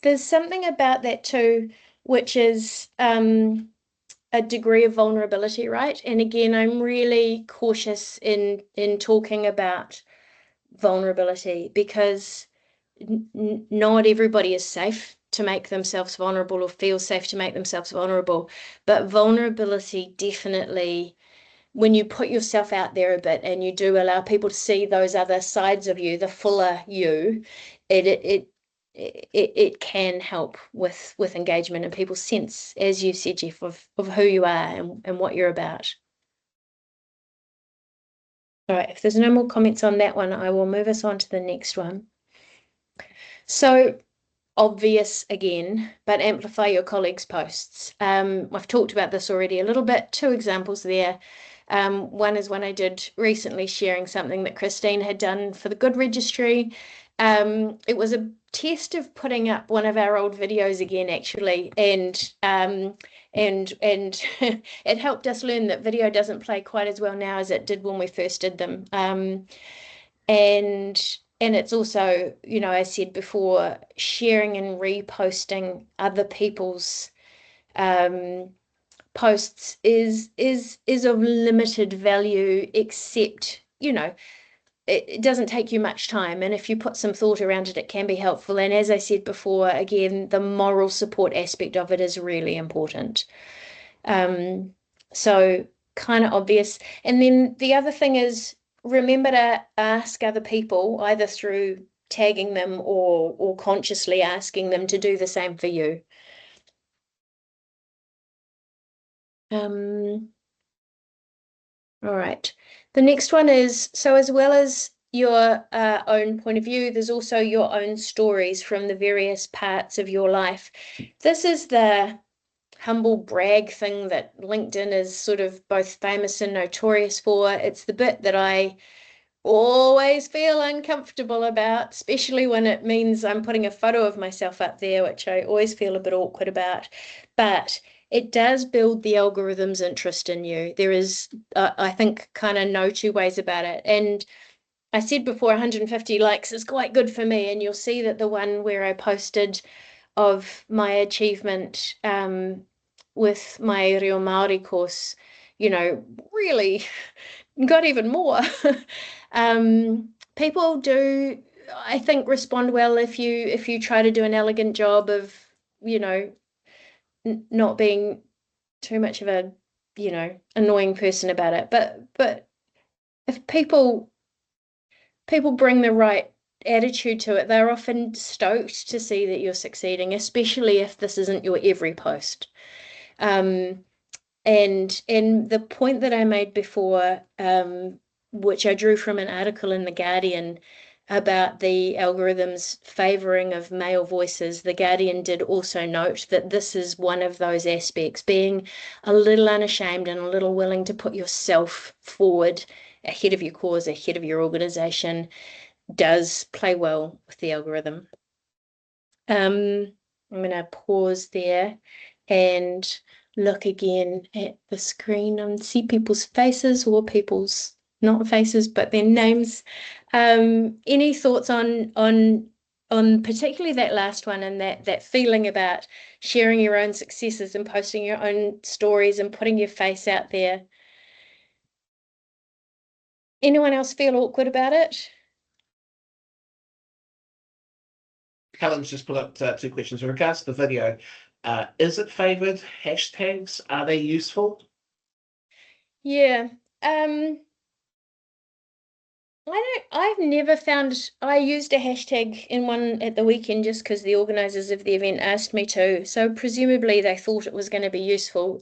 there's something about that too, which is a degree of vulnerability, right? And again, I'm really cautious in talking about vulnerability, because not everybody is safe to make themselves vulnerable or feel safe to make themselves vulnerable. But vulnerability definitely, when you put yourself out there a bit and you do allow people to see those other sides of you, the fuller you, it can help with engagement and people's sense, as you said, Jeff, of who you are and what you're about. All right, if there's no more comments on that one, I will move us on to the next one. So obvious again, but amplify your colleagues' posts. I've talked about this already a little bit. Two examples there. One is one I did recently, sharing something that Christine had done for the Good Registry. It was a test of putting up one of our old videos again, actually, and it helped us learn that video doesn't play quite as well now as it did when we first did them. And it's also, you know, I said before, sharing and reposting other people's posts is of limited value, except, you know, it doesn't take you much time, and if you put some thought around it, it can be helpful. And as I said before, again, the moral support aspect of it is really important. So kind of obvious. And then the other thing is, remember to ask other people, either through tagging them or consciously asking them to do the same for you. All right. The next one is, so as well as your own point of view, there's also your own stories from the various parts of your life. This is the humble brag thing that LinkedIn is sort of both famous and notorious for. It's the bit that I always feel uncomfortable about, especially when it means I'm putting a photo of myself up there, which I always feel a bit awkward about. But it does build the algorithm's interest in you. There is, I think, kind of no two ways about it. And I said before, 150 likes is quite good for me. And you'll see that the one where I posted of my achievement with my Reo Māori course, you know, really got even more. People do, I think, respond well if you try to do an elegant job of, you know, not being too much of a, you know, annoying person about it. But if people bring the right attitude to it, they're often stoked to see that you're succeeding, especially if this isn't your every post. And the point that I made before, which I drew from an article in The Guardian about the algorithms favouring of male voices, The Guardian did also note that this is one of those aspects, being a little unashamed and a little willing to put yourself forward ahead of your cause, ahead of your organisation, does play well with the algorithm. I'm going to pause there and look again at the screen and see people's faces, or people's not faces but their names. Any thoughts on particularly that last one, and that feeling about sharing your own successes and posting your own stories and putting your face out there? Anyone else feel awkward about it? Helen's just put up two questions in regards to the video. Is it favoured? Hashtags, are they useful? Yeah. I've never found, I used a hashtag in one at the weekend just because the organisers of the event asked me to. So presumably they thought it was going to be useful.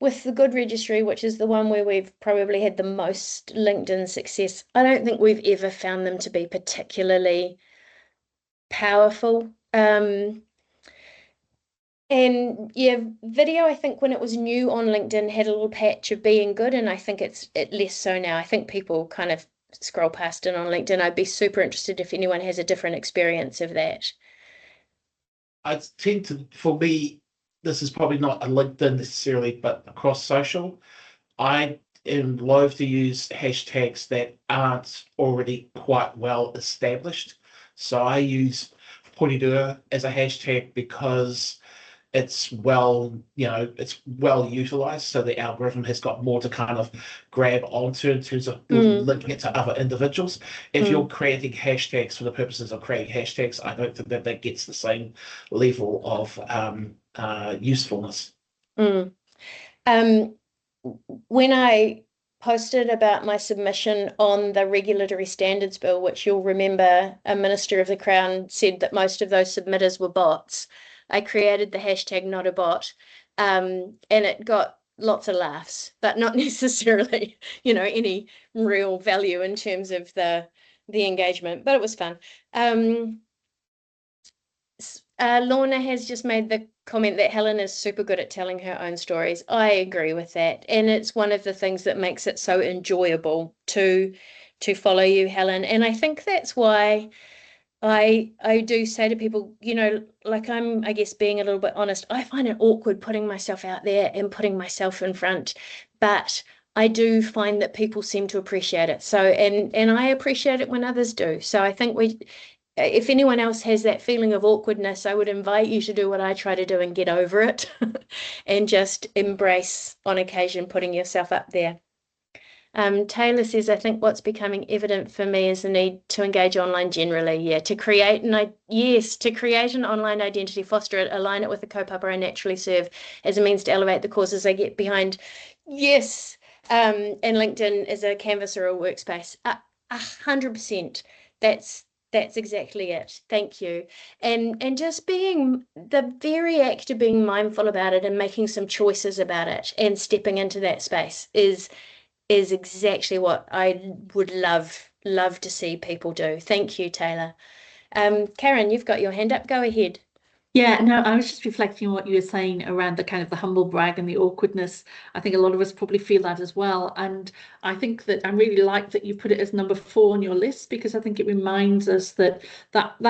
With the Good Registry, which is the one where we've probably had the most LinkedIn success, I don't think we've ever found them to be particularly powerful. And yeah, video, I think when it was new on LinkedIn had a little patch of being good, and I think it's less so now. I think people kind of scroll past it on LinkedIn. I'd be super interested if anyone has a different experience of that. I tend to, for me, this is probably not a LinkedIn necessarily, but across social, I am loath to use hashtags that aren't already quite well established. So I use Porirua as a hashtag because it's well utilized, so the algorithm has got more to kind of grab onto in terms of linking it to other individuals. If you're creating hashtags for the purposes of creating hashtags, I don't think that gets the same level of usefulness. When I posted about my submission on the Regulatory Standards Bill, which you'll remember a Minister of the Crown said that most of those submitters were bots, I created the hashtag not a bot, and it got lots of laughs, but not necessarily, any real value in terms of the engagement, but it was fun. Lorna has just made the comment that Helen is super good at telling her own stories. I agree with that. And it's one of the things that makes it so enjoyable to follow you, Helen. And I think that's why I do say to people, you know, like I guess being a little bit honest, I find it awkward putting myself out there and putting myself in front, but I do find that people seem to appreciate it. So, and I appreciate it when others do. So I think if anyone else has that feeling of awkwardness, I would invite you to do what I try to do and get over it and just embrace on occasion putting yourself up there. Taylor says, I think what's becoming evident for me is the need to engage online generally. Yeah, to create an online identity, foster it, align it with the kaupapa I naturally serve as a means to elevate the causes I get behind. Yes, and LinkedIn is a canvas or a workspace. 100%. That's exactly it. Thank you. And just being the very act of being mindful about it and making some choices about it and stepping into that space is exactly what I would love to see people do. Thank you, Taylor. Karen, you've got your hand up. Go ahead. Yeah, no, I was just reflecting on what you were saying around the kind of the humble brag and the awkwardness. I think a lot of us probably feel that as well. And I think that I really like that you put it as number 4 on your list, because I think it reminds us that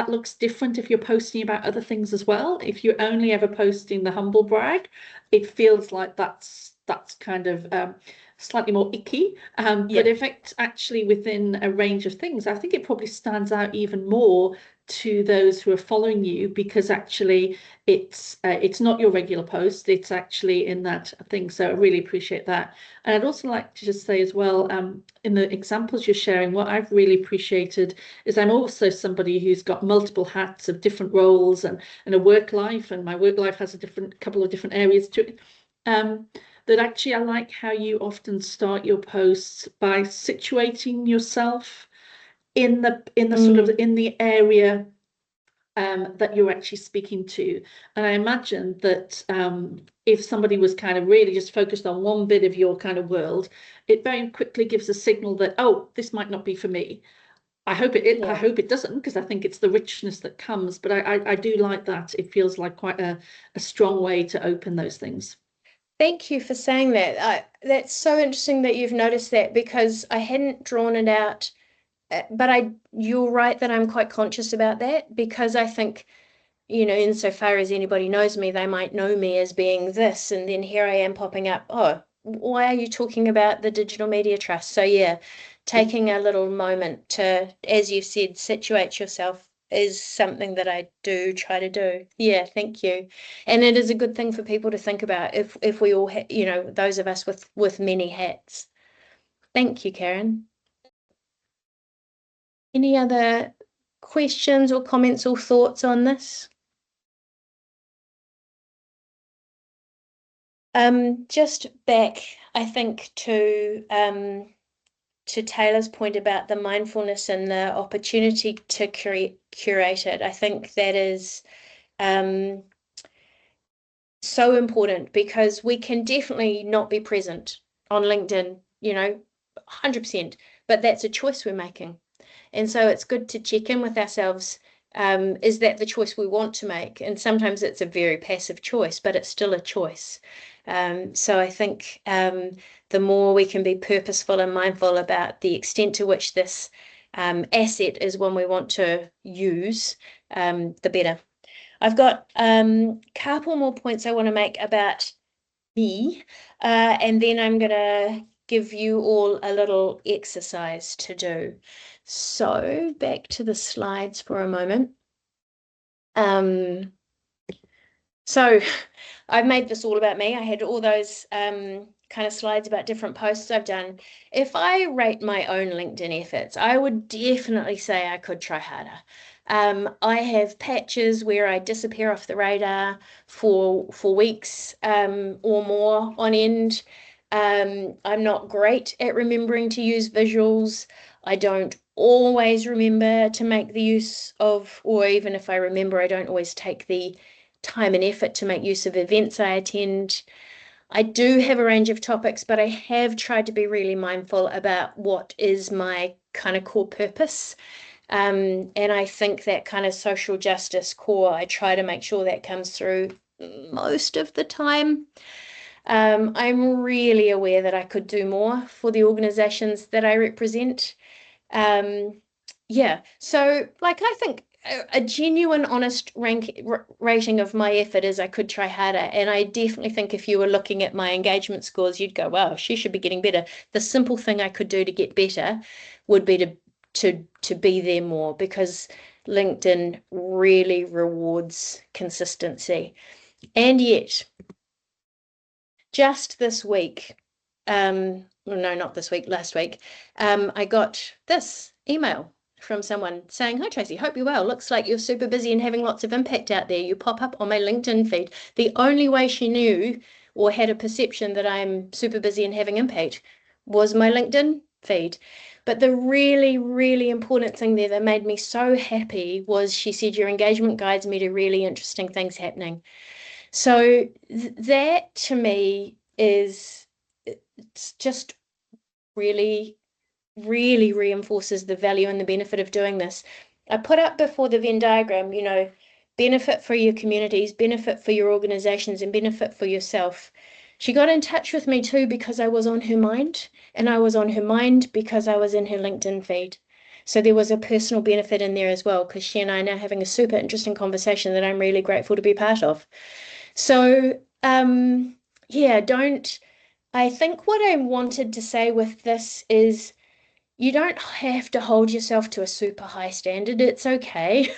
looks different if you're posting about other things as well. If you're only ever posting the humble brag, it feels like that's kind of slightly more icky. But if it's actually within a range of things, I think it probably stands out even more to those who are following you, because actually it's not your regular post, it's actually in that thing. So I really appreciate that. And I'd also like to just say as well, in the examples you're sharing, what I've really appreciated is I'm also somebody who's got multiple hats of different roles and a work life, and my work life has a couple of different areas to it. That actually I like how you often start your posts by situating yourself in the sort of in the area that you're actually speaking to. And I imagine that if somebody was kind of really just focused on one bit of your kind of world, it very quickly gives a signal that, oh, this might not be for me. I hope it doesn't, because I think it's the richness that comes. But I do like that. It feels like quite a strong way to open those things. Thank you for saying that. That's so interesting that you've noticed that, because I hadn't drawn it out. But you're right that I'm quite conscious about that, because I think, you know, insofar as anybody knows me, they might know me as being this, and then here I am popping up, oh, why are you talking about the Digital Media Trust? So yeah, taking a little moment to, as you said, situate yourself is something that I do try to do. Yeah, thank you. And it is a good thing for people to think about if we all, you know, those of us with many hats. Thank you, Karen. Any other questions or comments or thoughts on this? Just back, I think, to Taylor's point about the mindfulness and the opportunity to curate it. I think that is so important, because we can definitely not be present on LinkedIn, you know, 100%, but that's a choice we're making. And so it's good to check in with ourselves. Is that the choice we want to make? And sometimes it's a very passive choice, but it's still a choice. So I think the more we can be purposeful and mindful about the extent to which this asset is one we want to use, the better. I've got a couple more points I want to make about me, and then I'm going to give you all a little exercise to do. So back to the slides for a moment. So I've made this all about me. I had all those kind of slides about different posts I've done. If I rate my own LinkedIn efforts, I would definitely say I could try harder. I have patches where I disappear off the radar for weeks or more on end. I'm not great at remembering to use visuals. I don't always remember to make the use of, or even if I remember, I don't always take the time and effort to make use of events I attend. I do have a range of topics, but I have tried to be really mindful about what is my kind of core purpose. And I think that kind of social justice core, I try to make sure that comes through most of the time. I'm really aware that I could do more for the organisations that I represent. Yeah, so like I think a genuine, honest rating of my effort is I could try harder. And I definitely think if you were looking at my engagement scores, you'd go, wow, she should be getting better. The simple thing I could do to get better would be to be there more, because LinkedIn really rewards consistency. And yet, just this week, well, no, not this week, last week, I got this email from someone saying, "Hi, Tracey, hope you're well. Looks like you're super busy and having lots of impact out there. You pop up on my LinkedIn feed." The only way she knew or had a perception that I'm super busy and having impact was my LinkedIn feed. But the really, really important thing there that made me so happy was she said, "Your engagement guides me to really interesting things happening." So that to me is, it's just really, really reinforces the value and the benefit of doing this. I put up before the Venn diagram, benefit for your communities, benefit for your organizations, and benefit for yourself. She got in touch with me too because I was on her mind, and I was on her mind because I was in her LinkedIn feed. So there was a personal benefit in there as well, because she and I are now having a super interesting conversation that I'm really grateful to be part of. So, yeah, I think what I wanted to say with this is you don't have to hold yourself to a super high standard. It's okay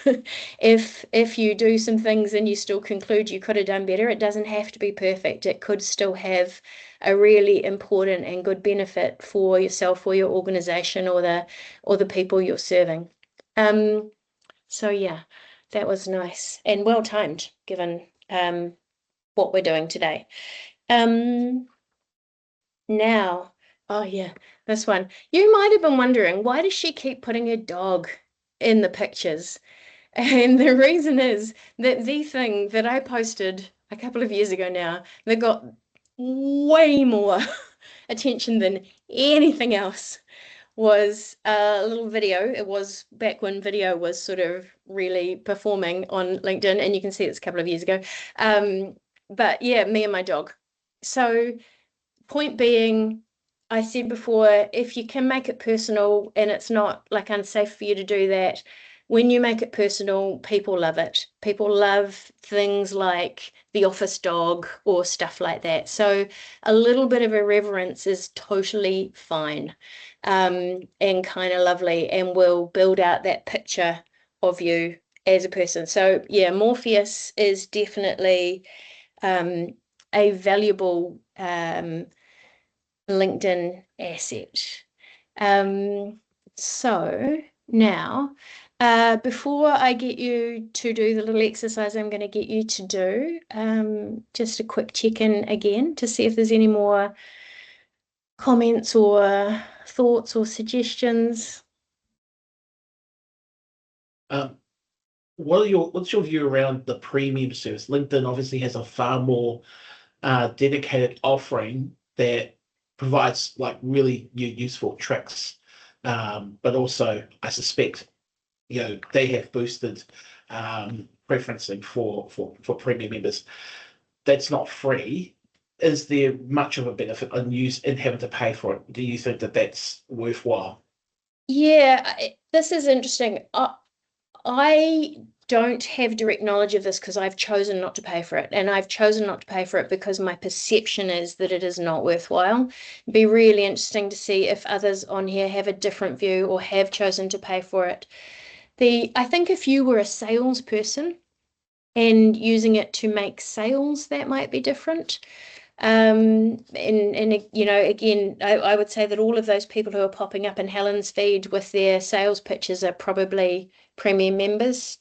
if you do some things and you still conclude you could have done better. It doesn't have to be perfect. It could still have a really important and good benefit for yourself or your organization or the people you're serving. So yeah, that was nice and well timed given what we're doing today. Now, oh yeah, this one. You might have been wondering, why does she keep putting her dog in the pictures? And the reason is that the thing that I posted a couple of years ago now that got way more attention than anything else was a little video. It was back when video was sort of really performing on LinkedIn, and you can see it's a couple of years ago. But yeah, me and my dog. So point being, I said before, if you can make it personal and it's not like unsafe for you to do that, when you make it personal, people love it. People love things like the office dog or stuff like that. So a little bit of irreverence is totally fine, and kind of lovely, and will build out that picture of you as a person. So yeah, Morpheus is definitely a valuable LinkedIn asset. So now, before I get you to do the little exercise I'm going to get you to do, just a quick check-in again to see if there's any more comments or thoughts or suggestions. What's your view around the premium service? LinkedIn obviously has a far more dedicated offering that provides like really useful tricks, but also I suspect they have boosted preferencing for premium members. That's not free. Is there much of a benefit in having to pay for it? Do you think that that's worthwhile? Yeah, this is interesting. I don't have direct knowledge of this because I've chosen not to pay for it. And I've chosen not to pay for it because my perception is that it is not worthwhile. It'd be really interesting to see if others on here have a different view or have chosen to pay for it. I think if you were a salesperson and using it to make sales, that might be different. And again, I would say that all of those people who are popping up in Helen's feed with their sales pitches are probably premium members.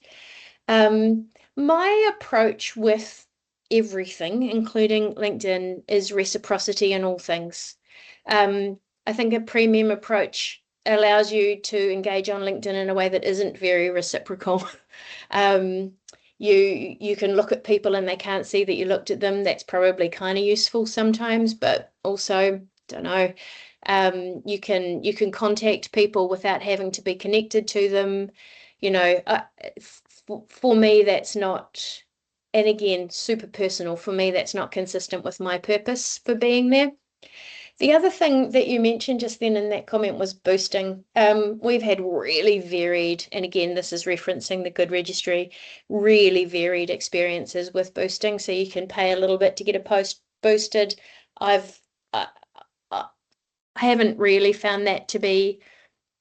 My approach with everything, including LinkedIn, is reciprocity in all things. I think a premium approach allows you to engage on LinkedIn in a way that isn't very reciprocal. You can look at people and they can't see that you looked at them. That's probably kind of useful sometimes, but also, don't know, you can contact people without having to be connected to them. For me, that's not, and again, super personal. For me, that's not consistent with my purpose for being there. The other thing that you mentioned just then in that comment was boosting. We've had really varied, and again, this is referencing the Good Registry, really varied experiences with boosting. So you can pay a little bit to get a post boosted. I haven't really found that to be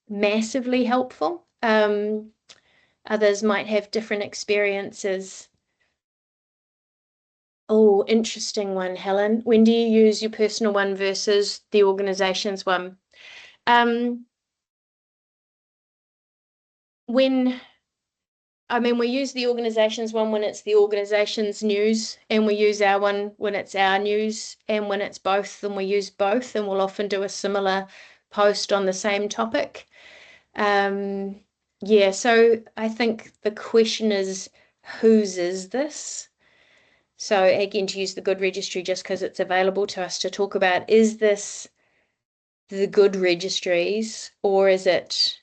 massively helpful. Others might have different experiences. Oh, interesting one, Helen. When do you use your personal one versus the organisation's one? We use the organisation's one when it's the organisation's news, and we use our one when it's our news, and when it's both, then we use both, and we'll often do a similar post on the same topic. Yeah, so I think the question is, whose is this? So again, to use the Good Registry just because it's available to us to talk about, is this the Good Registries, or is it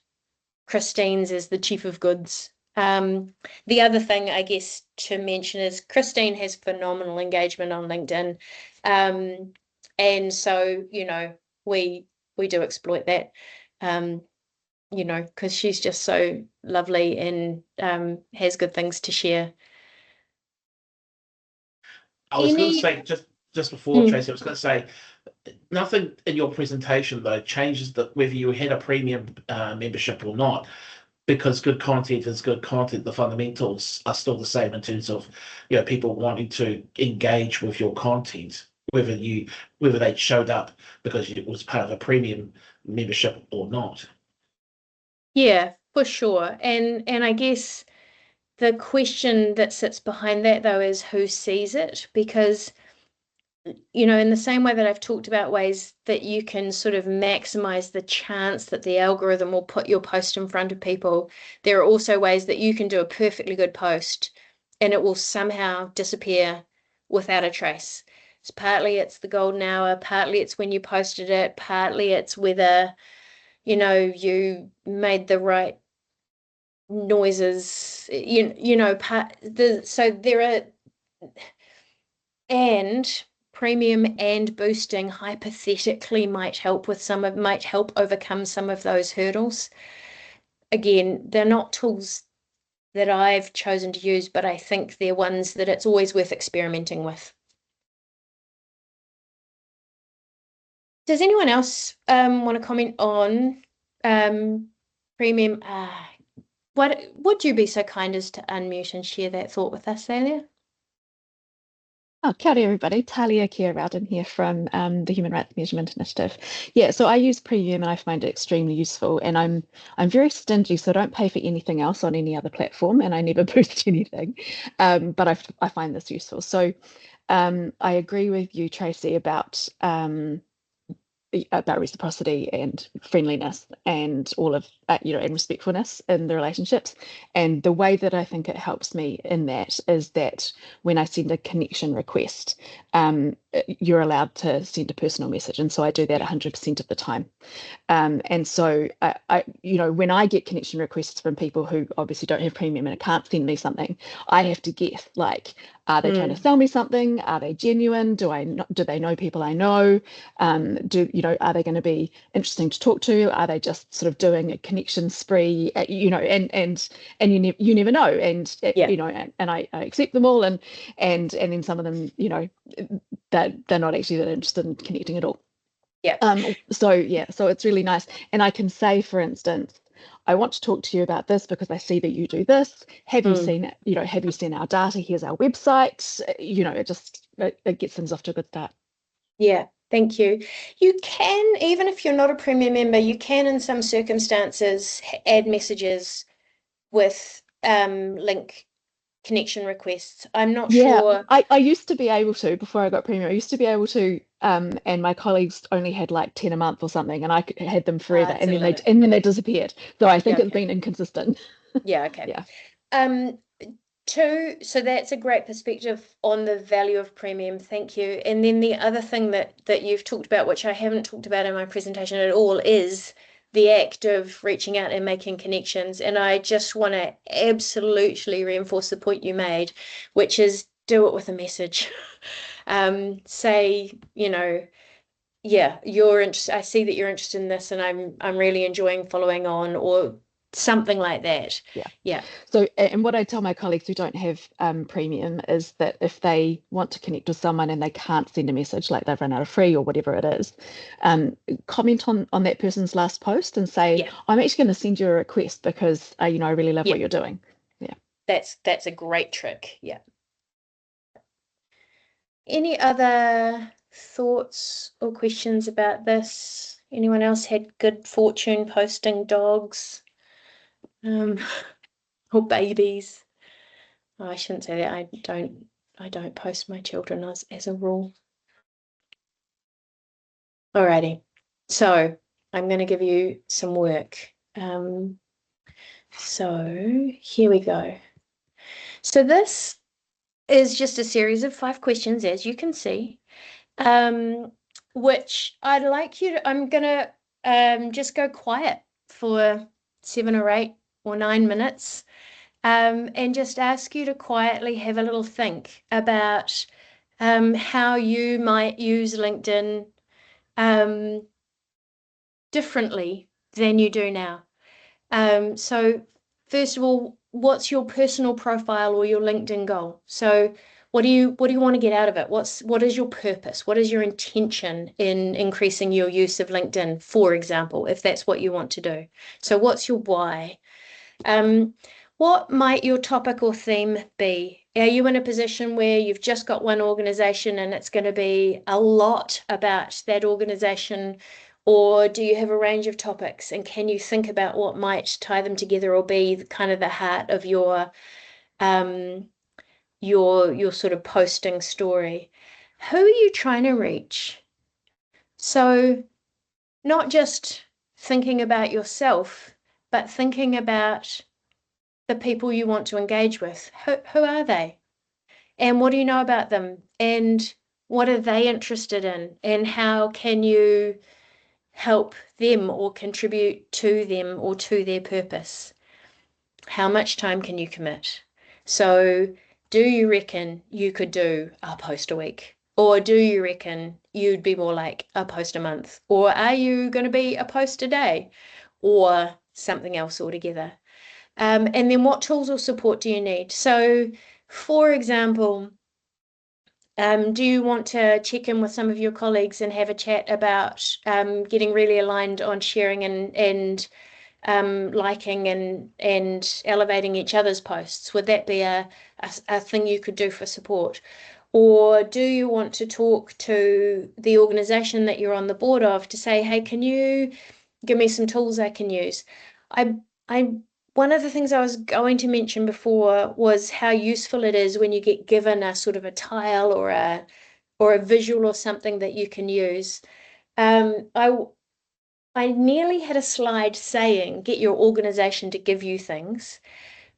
Christine's as the Chief of Goods? The other thing I guess to mention is Christine has phenomenal engagement on LinkedIn. And so, we do exploit that, because she's just so lovely and has good things to share. I was going to say just before, Tracey, I was going to say nothing in your presentation though changes that whether you had a premium membership or not, because good content is good content. The fundamentals are still the same in terms of people wanting to engage with your content, whether they showed up because it was part of a premium membership or not. Yeah, for sure. And I guess the question that sits behind that though is who sees it, because in the same way that I've talked about ways that you can sort of maximize the chance that the algorithm will put your post in front of people, there are also ways that you can do a perfectly good post and it will somehow disappear without a trace. So partly it's the golden hour, partly it's when you posted it, partly it's whether, you made the right noises, so there are, and premium and boosting hypothetically might help overcome some of those hurdles. Again, they're not tools that I've chosen to use, but I think they're ones that it's always worth experimenting with. Does anyone else want to comment on premium? Would you be so kind as to unmute and share that thought with us, Celia? Oh, kia ora everybody, Talia Kia-Rowden here from the Human Rights Measurement Initiative. Yeah, so I use Premium and I find it extremely useful, and I'm very stingy, so I don't pay for anything else on any other platform, and I never boost anything, but I find this useful. So I agree with you, Tracey, about reciprocity and friendliness and all of and respectfulness in the relationships. And the way that I think it helps me in that is that when I send a connection request, you're allowed to send a personal message, and so I do that 100% of the time. And so I when I get connection requests from people who obviously don't have premium and can't send me something, I have to guess, like, are they trying to sell me something? Are they genuine? Do they know people I know? Are they going to be interesting to talk to? Are they just sort of doing a connection spree? And you never know. And and I accept them all, and then some of them, that they're not actually that interested in connecting at all. Yeah. So it's really nice. And I can say, for instance, I want to talk to you about this because I see that you do this. Have you seen, have you seen our data? Here's our website. It gets things off to a good start. Yeah, thank you. You can, even if you're not a premium member, you can in some circumstances add messages with link connection requests. I'm not sure. I used to be able to, before I got premium, I used to be able to, and my colleagues only had like 10 a month or something, and I had them forever, and then they disappeared. So I think it's been inconsistent. Yeah, okay. Yeah. So that's a great perspective on the value of premium. Thank you. And then the other thing that you've talked about, which I haven't talked about in my presentation at all, is the act of reaching out and making connections. And I just want to absolutely reinforce the point you made, which is do it with a message. Say, yeah, you're interested. I see that you're interested in this, and I'm really enjoying following on, or something like that. Yeah. Yeah. So, and what I tell my colleagues who don't have premium is that if they want to connect with someone and they can't send a message, like they've run out of free or whatever it is, comment on that person's last post and say, Yeah. I'm actually going to send you a request because I really love Yeah. what you're doing. Yeah. That's a great trick. Yeah. Any other thoughts or questions about this? Anyone else had good fortune posting dogs, or babies? Oh, I shouldn't say that. I don't post my children as a rule. Alrighty. So I'm going to give you some work. So here we go. So this is just a series of 5 questions, as you can see, which I'd like you to, I'm going to just go quiet for 7 or 8 or 9 minutes, and just ask you to quietly have a little think about how you might use LinkedIn differently than you do now. So first of all, what's your personal profile or your LinkedIn goal? So what do you want to get out of it? What is your purpose? What is your intention in increasing your use of LinkedIn, for example, if that's what you want to do? So what's your why? What might your topic or theme be? Are you in a position where you've just got one organization and it's going to be a lot about that organization? Or do you have a range of topics, and can you think about what might tie them together or be kind of the heart of your sort of posting story? Who are you trying to reach? So not just thinking about yourself, but thinking about the people you want to engage with. Who are they? And what do you know about them? And what are they interested in? And how can you help them or contribute to them or to their purpose? How much time can you commit? So, do you reckon you could do a post a week? Or do you reckon you'd be more like a post a month? Or are you going to be a post a day? Or something else altogether? And then what tools or support do you need? So, for example, do you want to check in with some of your colleagues and have a chat about getting really aligned on sharing and liking and elevating each other's posts? Would that be a thing you could do for support? Or do you want to talk to the organization that you're on the board of to say, hey, can you give me some tools I can use? I One of the things I was going to mention before was how useful it is when you get given a sort of a tile or a visual or something that you can use. I nearly had a slide saying get your organization to give you things,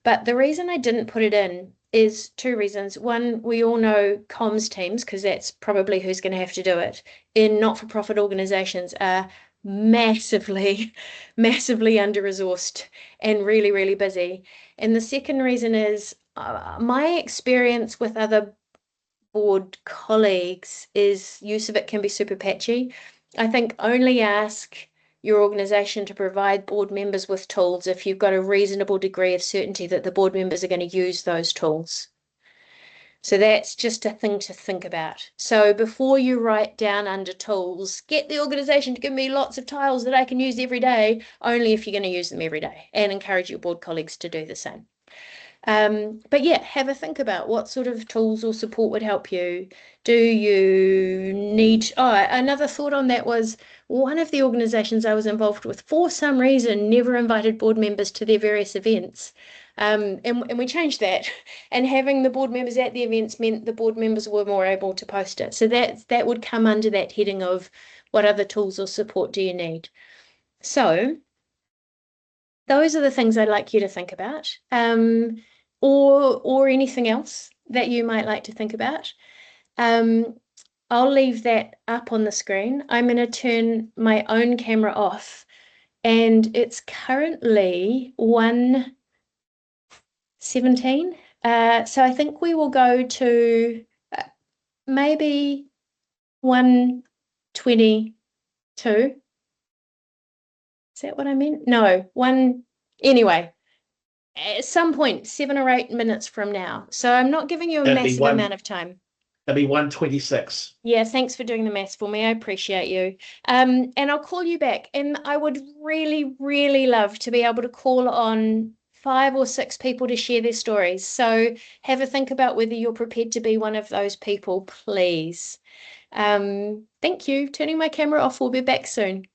but the reason I didn't put it in is 2 reasons. One, we all know comms teams, because that's probably who's going to have to do it, in not-for-profit organizations are massively, massively under-resourced and really, really busy. And the second reason is my experience with other board colleagues is use of it can be super patchy. I think only ask your organization to provide board members with tools if you've got a reasonable degree of certainty that the board members are going to use those tools. So that's just a thing to think about. So before you write down under tools, get the organization to give me lots of tiles that I can use every day, only if you're going to use them every day, and encourage your board colleagues to do the same. But yeah, have a think about what sort of tools or support would help you. Do you need, another thought on that was one of the organizations I was involved with, for some reason, never invited board members to their various events. And we changed that. And having the board members at the events meant the board members were more able to post it. So that would come under that heading of what other tools or support do you need? So those are the things I'd like you to think about. Or anything else that you might like to think about. I'll leave that up on the screen. I'm going to turn my own camera off, and it's currently 1:17. So I think we will go to maybe 1 1:22. Is that what I meant? No, anyway, at some point, 7 or 8 minutes from now. So I'm not giving you a That'd be massive one- amount of time. That'd be 1:26. Yeah, thanks for doing the maths for me. I appreciate you. And I'll call you back. And I would really, really love to be able to call on 5 or 6 people to share their stories. So have a think about whether you're prepared to be one of those people, please. Thank you. Turning my camera off. We'll be back soon.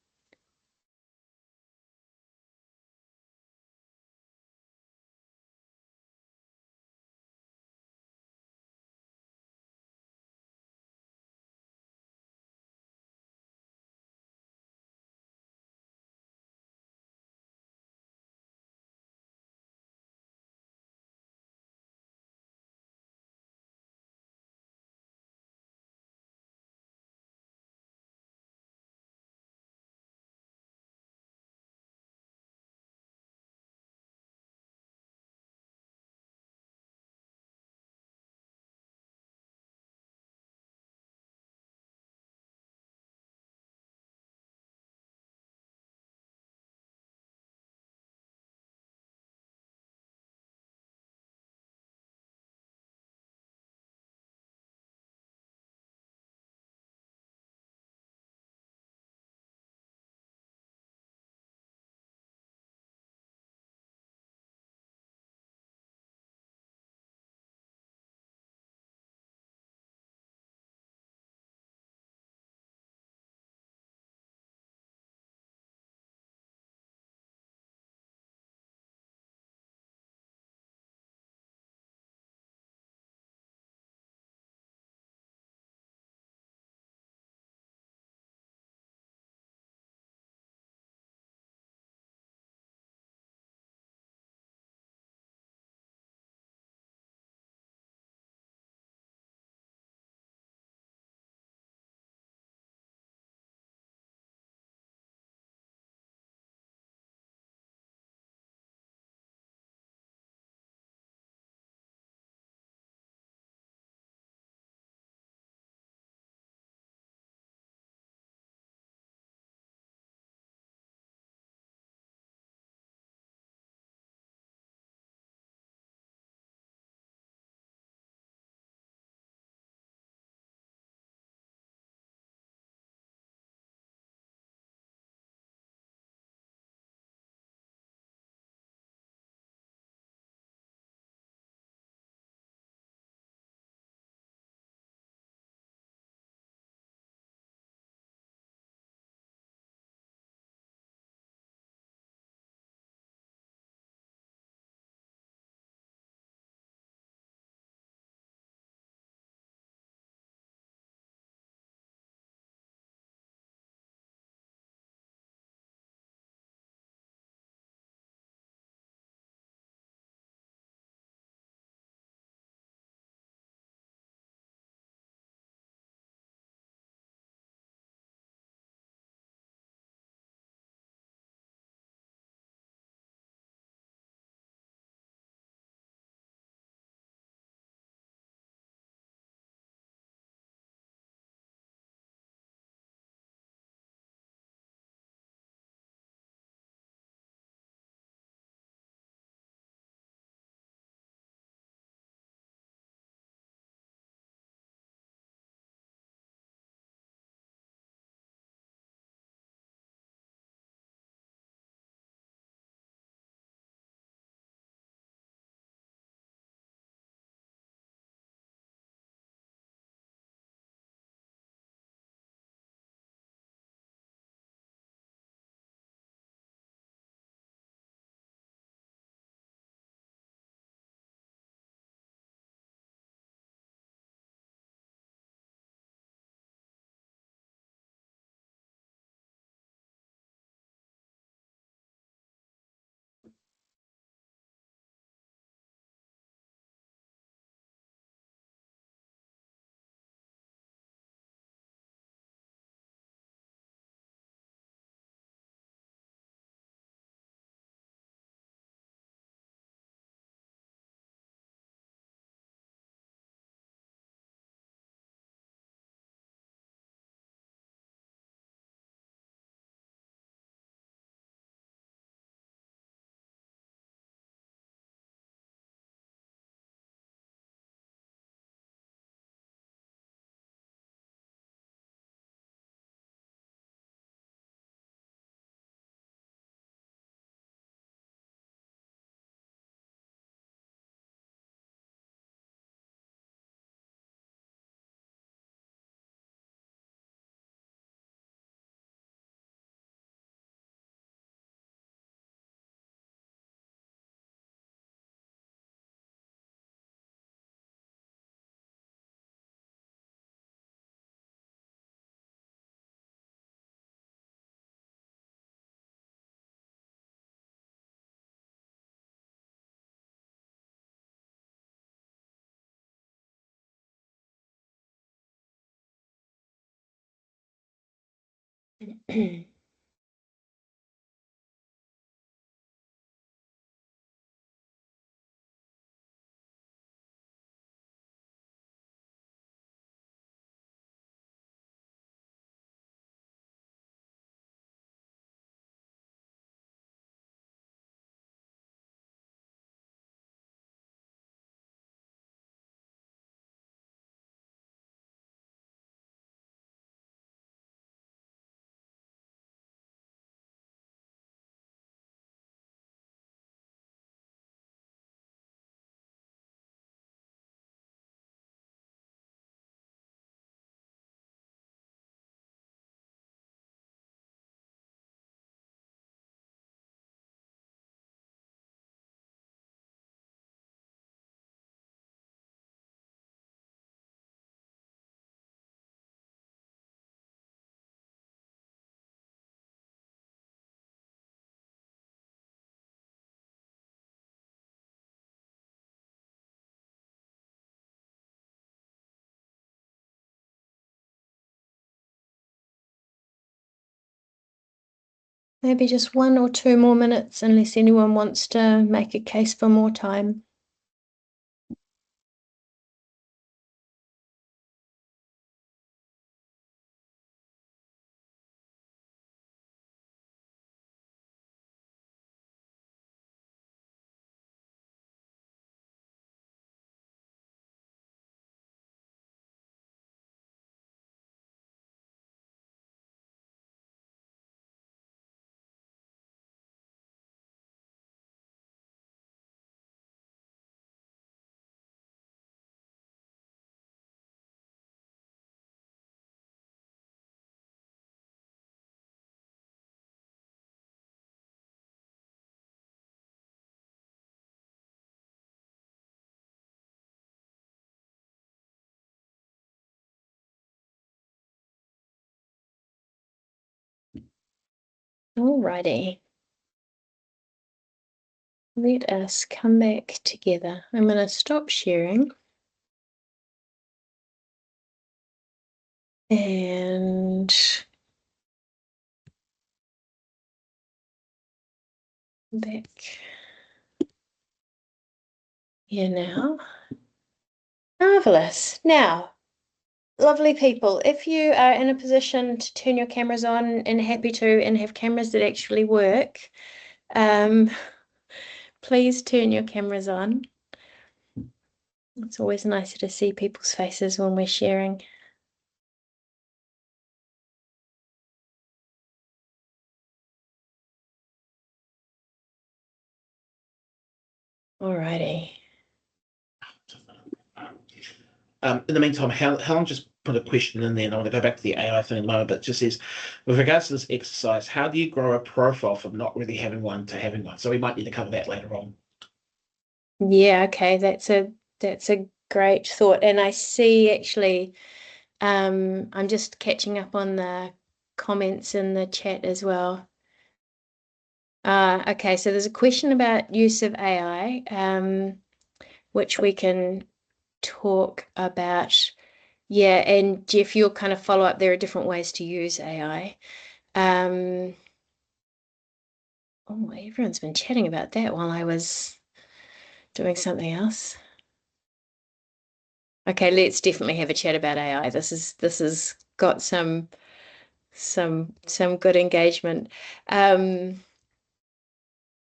Maybe just 1 or 2 more minutes, unless anyone wants to make a case for more time. Alrighty. Let us come back together. I'm going to stop sharing. And back here now. Marvelous. Now, lovely people, if you are in a position to turn your cameras on and happy to and have cameras that actually work, please turn your cameras on. It's always nicer to see people's faces when we're sharing. Alrighty. In the meantime, Helen just put a question in there, and I want to go back to the AI thing in a moment, but it just says, with regards to this exercise, how do you grow a profile from not really having one to having one? So we might need to cover that later on. Yeah, okay, that's a great thought. And I see actually, I'm just catching up on the comments in the chat as well. Okay, so there's a question about use of AI, which we can talk about. Yeah, and Jeff, you'll kind of follow up. There are different ways to use AI. Oh, everyone's been chatting about that while I was doing something else. Okay, let's definitely have a chat about AI. This has got some good engagement.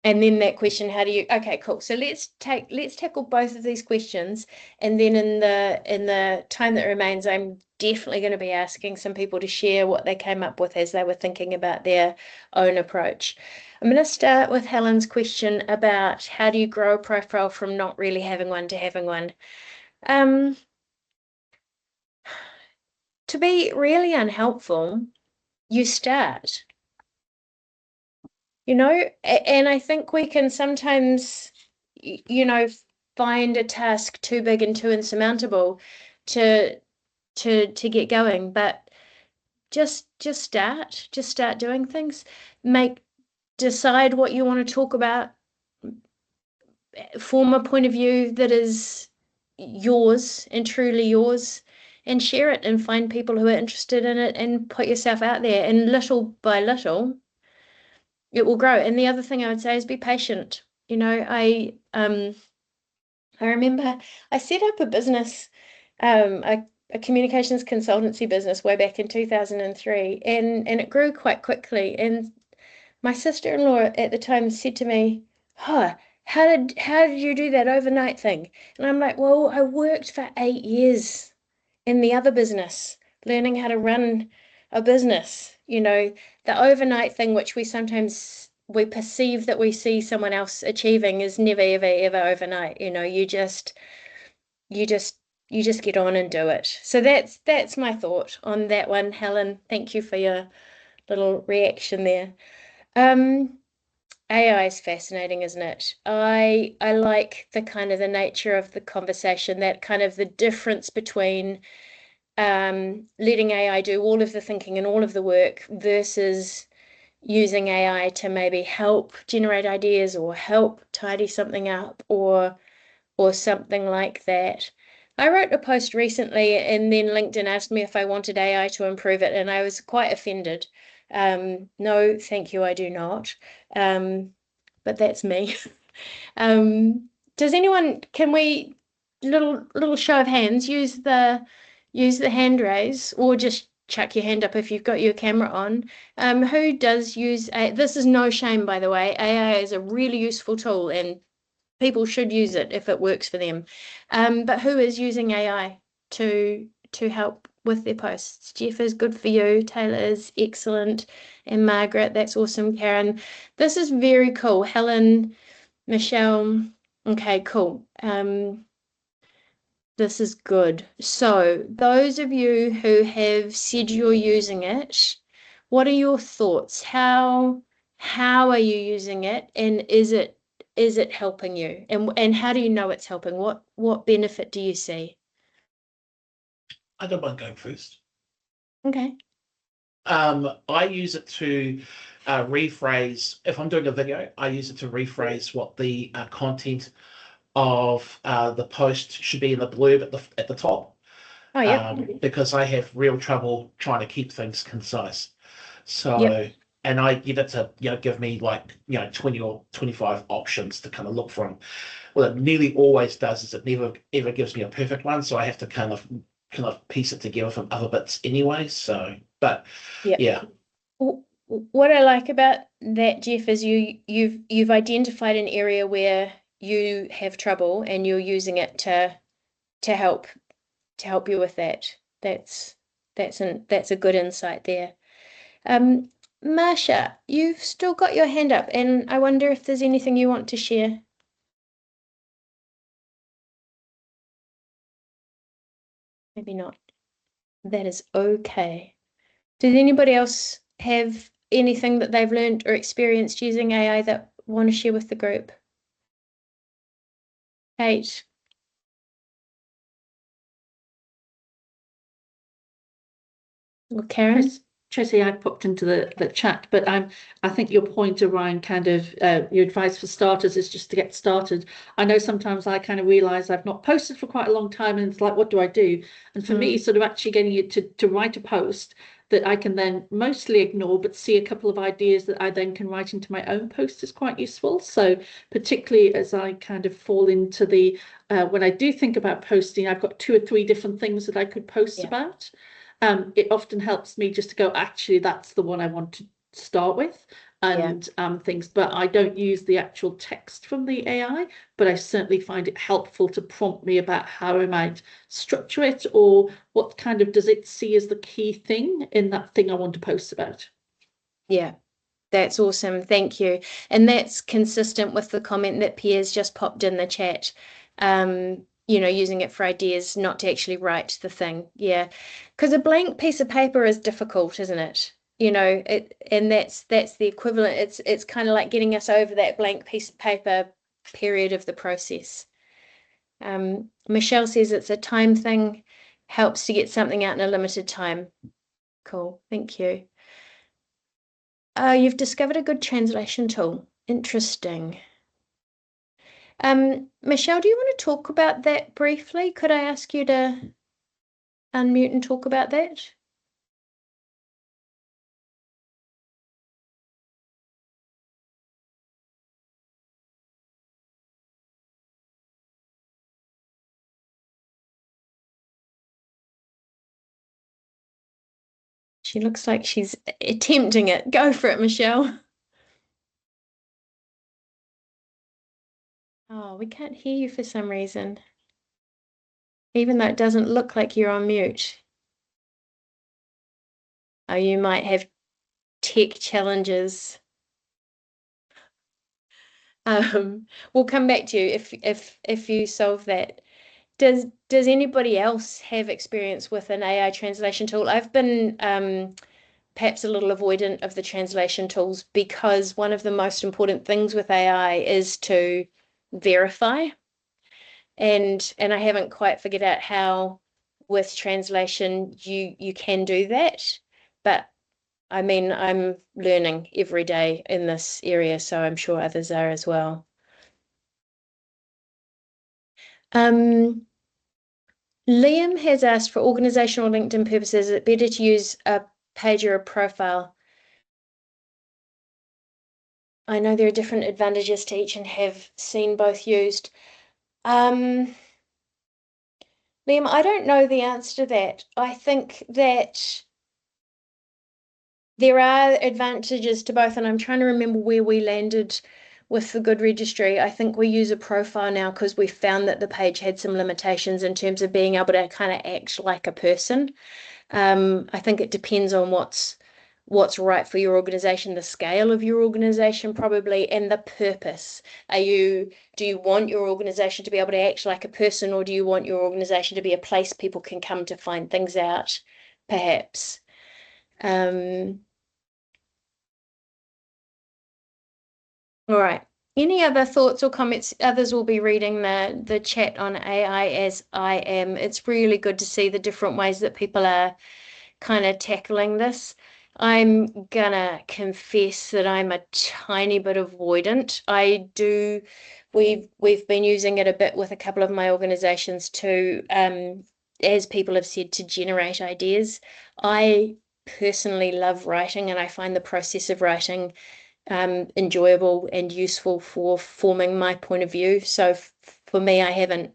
And then that question, how do you, okay, cool. So let's tackle both of these questions. And then in the time that remains, I'm definitely going to be asking some people to share what they came up with as they were thinking about their own approach. I'm going to start with Helen's question about how do you grow a profile from not really having one to having one. To be really unhelpful, you start. And I think we can sometimes, find a task too big and too insurmountable to get going. But just start doing things. Decide what you want to talk about. Form a point of view that is yours and truly yours, and share it and find people who are interested in it and put yourself out there, and little by little it will grow. And the other thing I would say is be patient. I remember I set up a business, a communications consultancy business way back in 2003, and it grew quite quickly. And my sister-in-law at the time said to me, "Huh, how did you do that overnight thing?" And I'm like, "Well, I worked for 8 years in the other business, learning how to run a business. The overnight thing, which we perceive that we see someone else achieving, is never, ever, ever overnight. You just get on and do it." So that's my thought on that one, Helen. Thank you for your little reaction there. AI is fascinating, isn't it? I like the nature of the conversation, that kind of the difference between letting AI do all of the thinking and all of the work versus using AI to maybe help generate ideas or help tidy something up or something like that. I wrote a post recently, and then LinkedIn asked me if I wanted AI to improve it, and I was quite offended. No, thank you, I do not. But that's me. Does anyone, can we, little show of hands, use the hand raise, or just chuck your hand up if you've got your camera on. Who does use this is no shame, by the way. AI is a really useful tool, and people should use it if it works for them. But who is using AI to help with their posts? Jeff is good for you. Taylor is excellent. And Margaret, that's awesome. Karen, this is very cool. Helen, Michelle, okay, cool. This is good. So those of you who have said you're using it, what are your thoughts? How are you using it, and is it helping you? And how do you know it's helping? What benefit do you see? I don't mind going first. Okay. I use it to rephrase. If I'm doing a video, I use it to rephrase what the content of the post should be in the blurb at the top. Oh, yeah. Because I have real trouble trying to keep things concise. So, Yep. and I get it to give me 20 or 25 options to kind of look from. What it nearly always does is it never ever gives me a perfect one, so I have to kind of piece it together from other bits anyway. So, but Yep. yeah. What I like about that, Jeff, is you've identified an area where you have trouble, and you're using it to help you with that. That's a good insight there. Marsha, you've still got your hand up, and I wonder if there's anything you want to share. Maybe not. That is okay. Does anybody else have anything that they've learned or experienced using AI that want to share with the group? Kate. Or Karen? Tracey, I popped into the chat, but I think your point around kind of your advice for starters is just to get started. I know sometimes I kind of realize I've not posted for quite a long time, and it's like, what do I do? And for me, sort of actually getting you to write a post that I can then mostly ignore, but see a couple of ideas that I then can write into my own post is quite useful. So particularly as I kind of fall into the when I do think about posting, I've got 2 or 3 different things that I could post about. It often helps me just to go, actually, that's the one I want to start with, and things. But I don't use the actual text from the AI, but I certainly find it helpful to prompt me about how I might structure it, or what kind of does it see as the key thing in that thing I want to post about. Yeah, that's awesome. Thank you. And that's consistent with the comment that Pierre's just popped in the chat. Using it for ideas, not to actually write the thing. Yeah, because a blank piece of paper is difficult, isn't it? And that's the equivalent. It's kind of like getting us over that blank piece of paper period of the process. Michelle says it's a time thing, helps to get something out in a limited time. Cool, thank you. You've discovered a good translation tool. Interesting. Michelle, do you want to talk about that briefly? Could I ask you to unmute and talk about that? She looks like she's attempting it. Go for it, Michelle. Oh, we can't hear you for some reason, even though it doesn't look like you're on mute. Oh, you might have tech challenges. We'll come back to you if you solve that. Does anybody else have experience with an AI translation tool? I've been perhaps a little avoidant of the translation tools because one of the most important things with AI is to verify. And I haven't quite figured out how with translation you can do that. But I mean, I'm learning every day in this area, so I'm sure others are as well. Liam has asked, for organizational LinkedIn purposes, is it better to use a page or a profile? I know there are different advantages to each and have seen both used. Liam, I don't know the answer to that. I think that there are advantages to both, and I'm trying to remember where we landed with the Good Registry. I think we use a profile now because we found that the page had some limitations in terms of being able to kind of act like a person. I think it depends on what's right for your organization, the scale of your organization probably, and the purpose. Do you want your organization to be able to act like a person, or do you want your organization to be a place people can come to find things out, perhaps? All right. Any other thoughts or comments? Others will be reading the chat on AI as I am. It's really good to see the different ways that people are kind of tackling this. I'm gonna confess that I'm a tiny bit avoidant. We've been using it a bit with a couple of my organizations too, as people have said, to generate ideas. I personally love writing, and I find the process of writing enjoyable and useful for forming my point of view. So for me, I haven't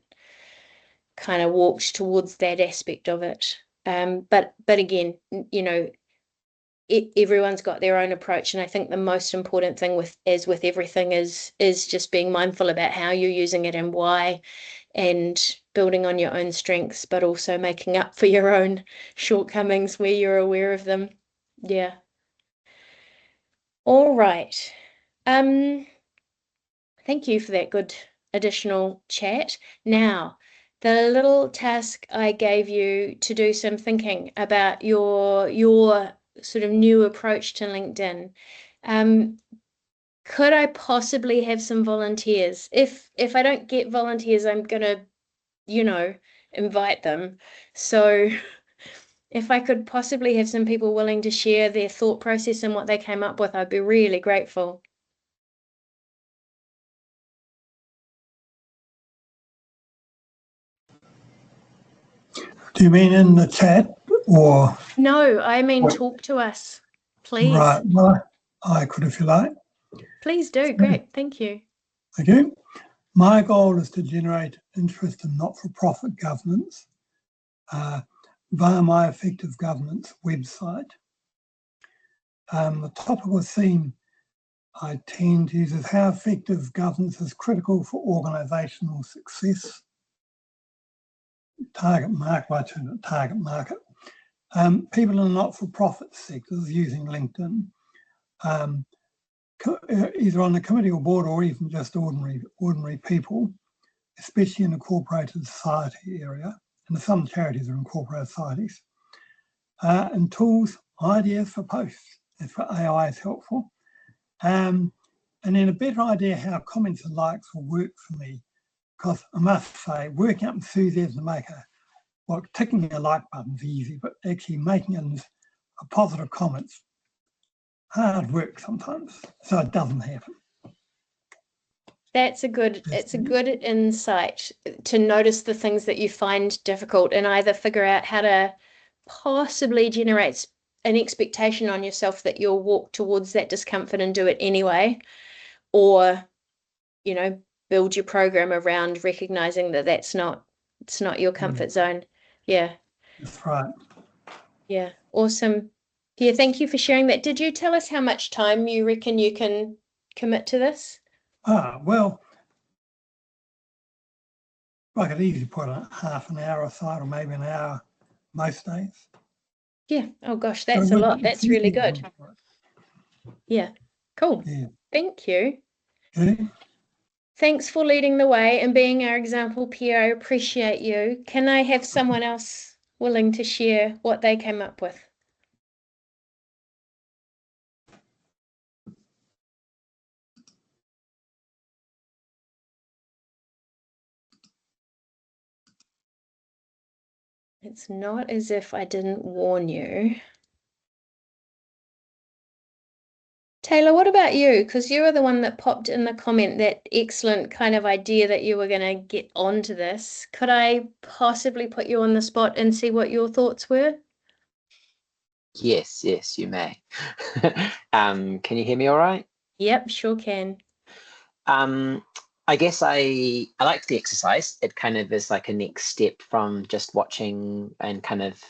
kind of walked towards that aspect of it. But again, you know, everyone's got their own approach, and I think the most important thing with everything is just being mindful about how you're using it and why, and building on your own strengths, but also making up for your own shortcomings where you're aware of them. Yeah. All right. Thank you for that good additional chat. Now, the little task I gave you to do some thinking about your sort of new approach to LinkedIn. Could I possibly have some volunteers? If I don't get volunteers, I'm gonna, invite them. So if I could possibly have some people willing to share their thought process and what they came up with, I'd be really grateful. Do you mean in the chat or? No, I mean talk to us, please. Right, well, I could if you like. Please do, great, thank you. Thank you. My goal is to generate interest in not-for-profit governance via my Effective Governance website. The topical theme I tend to use is how effective governance is critical for organisational success. Target market, I turn it target market. People in not-for-profit sectors using LinkedIn, either on the committee or board, or even just ordinary people, especially in the corporated society area, and some charities are incorporated societies, and tools, ideas for posts, and for AI is helpful. And then a better idea how comments and likes will work for me, because I must say, working up enthusiasm to make ticking a like button is easy, but actually making it a positive comments, hard work sometimes, so it doesn't happen. It's a good insight to notice the things that you find difficult and either figure out how to possibly generate an expectation on yourself that you'll walk towards that discomfort and do it anyway, or, you know, build your program around recognizing that it's not your comfort zone. Yeah. That's right. Yeah. Awesome. Yeah, thank you for sharing that. Did you tell us how much time you reckon you can commit to this? Well, I could easily put half an hour aside or maybe an hour most days. Yeah. Oh gosh, that's a lot. That's really good. Yeah. Cool. Yeah. Thank you. Okay. Thanks for leading the way and being our example peer. I appreciate you. Can I have someone else willing to share what they came up with? It's not as if I didn't warn you. Taylor, what about you? Because you were the one that popped in the comment that excellent kind of idea that you were going to get onto this. Could I possibly put you on the spot and see what your thoughts were? Yes, you may. Can you hear me all right? Yep, sure can. I guess I like the exercise. It kind of is like a next step from just watching and kind of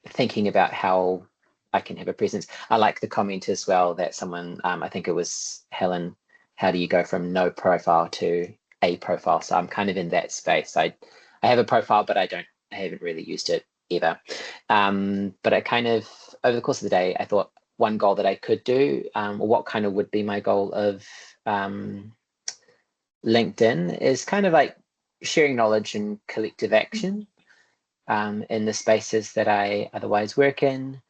thinking about how I can have a presence. I like the comment as well that someone, I think it was Helen, how do you go from no profile to a profile? So I'm kind of in that space. I have a profile, but I haven't really used it ever. But I kind of, over the course of the day, I thought one goal that I could do, or what kind of would be my goal of LinkedIn is kind of like sharing knowledge and collective action in the spaces that I otherwise work in,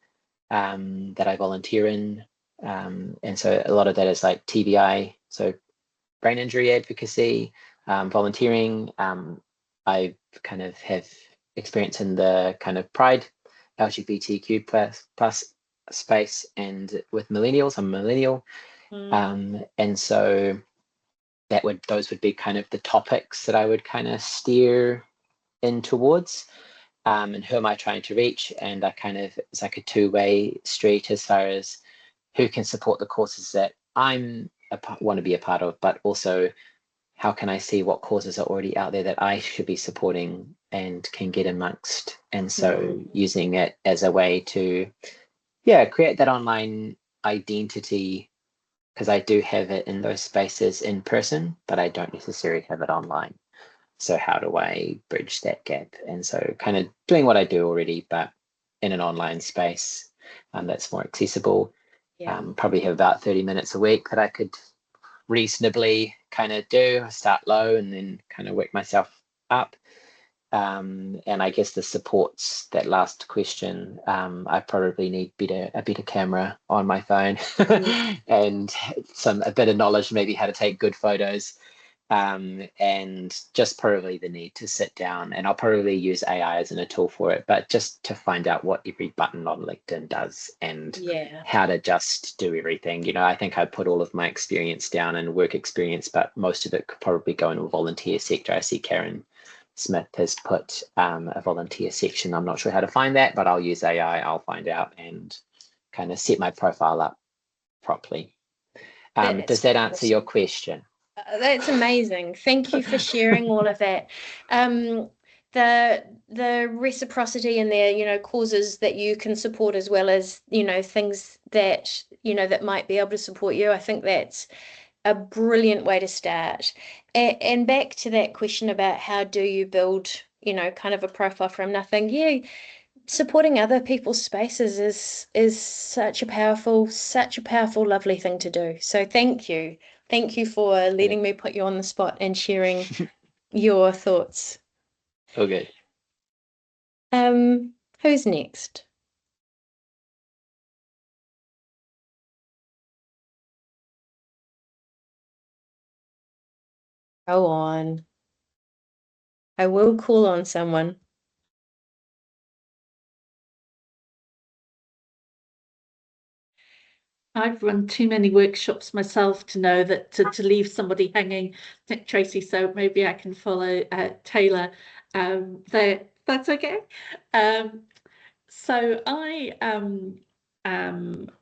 that I volunteer in. And so a lot of that is like TBI, so brain injury advocacy, volunteering. I kind of have experience in the kind of Pride, LGBTQ plus space, and with millennials. I'm a millennial. And so those would be kind of the topics that I would kind of steer in towards. And who am I trying to reach? And I kind of, it's like a two-way street as far as who can support the causes that I'm want to be a part of, but also how can I see what causes are already out there that I should be supporting and can get amongst. And so using it as a way to, create that online identity, because I do have it in those spaces in person, but I don't necessarily have it online. So how do I bridge that gap? And so kind of doing what I do already, but in an online space that's more accessible. Probably have about 30 minutes a week that I could reasonably kind of do, start low and then kind of work myself up. And I guess the supports, that last question, I probably need a better camera on my phone and a bit of knowledge, maybe how to take good photos. And just probably the need to sit down, and I'll probably use AI as a tool for it, but just to find out what every button on LinkedIn does and how to just do everything. I think I put all of my experience down and work experience, but most of it could probably go into a volunteer sector. I see Karen Smith has put a volunteer section. I'm not sure how to find that, but I'll use AI. I'll find out and kind of set my profile up properly. Does that answer your question? That's amazing. Thank you for sharing all of that. The reciprocity in there, causes that you can support as well as, things that, that might be able to support you. I think that's a brilliant way to start. And back to that question about how do you build, kind of a profile from nothing. Yeah, supporting other people's spaces is such a powerful, lovely thing to do. So thank you. Thank you for letting me put you on the spot and sharing your thoughts. Okay. Who's next? Go on. I will call on someone. I've run too many workshops myself to know that to leave somebody hanging, Tracey. So maybe I can follow Taylor there. That's okay. So I am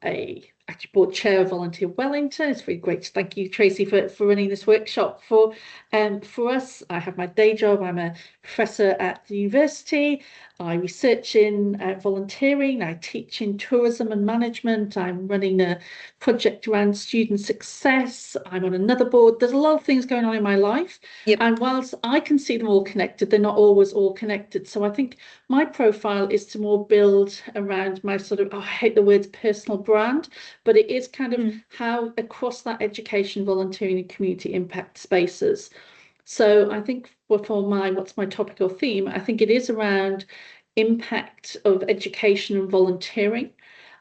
a actually board chair of Volunteer Wellington. It's really great. Thank you, Tracey, for running this workshop for us. I have my day job. I'm a professor at the university. I research in volunteering. I teach in tourism and management. I'm running a project around student success. I'm on another board. There's a lot of things going on in my life. Yep. And whilst I can see them all connected, they're not always all connected. So I think my profile is to more build around my sort of, I hate the words personal brand, but it is kind of how across that education, volunteering and community impact spaces. So I think for what's my topic or theme, I think it is around impact of education and volunteering.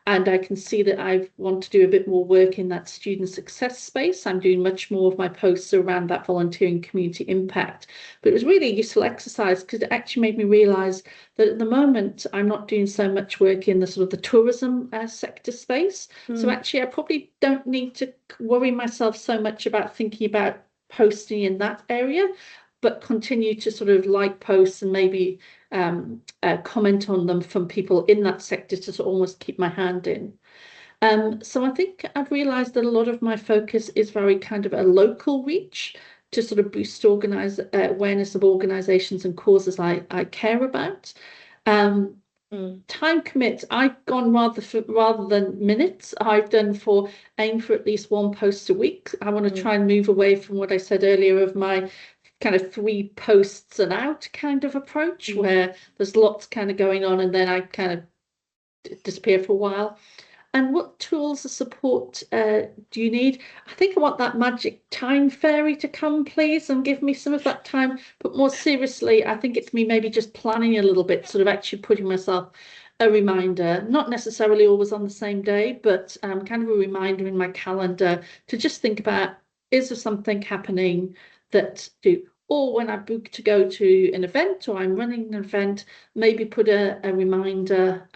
And I can see that I want to do a bit more work in that student success space. I'm doing much more of my posts around that volunteering community impact. But it was really a useful exercise because it actually made me realise that at the moment I'm not doing so much work in the sort of the tourism sector space. So actually I probably don't need to worry myself so much about thinking about posting in that area, but continue to sort of like posts and maybe comment on them from people in that sector to sort of almost keep my hand in. So I think I've realised that a lot of my focus is very kind of a local reach to sort of boost awareness of organisations and causes I care about. Time commit, I've gone rather than minutes. I've done aim for at least one post a week. I want to try and move away from what I said earlier of my kind of 3 posts and out kind of approach, where there's lots kind of going on and then I kind of disappear for a while. And what tools of support do you need? I think I want that magic time fairy to come, please, and give me some of that time. But more seriously, I think it's me maybe just planning a little bit, sort of actually putting myself a reminder, not necessarily always on the same day, but kind of a reminder in my calendar to just think about, is there something happening that or when I book to go to an event or I'm running an event, maybe put a reminder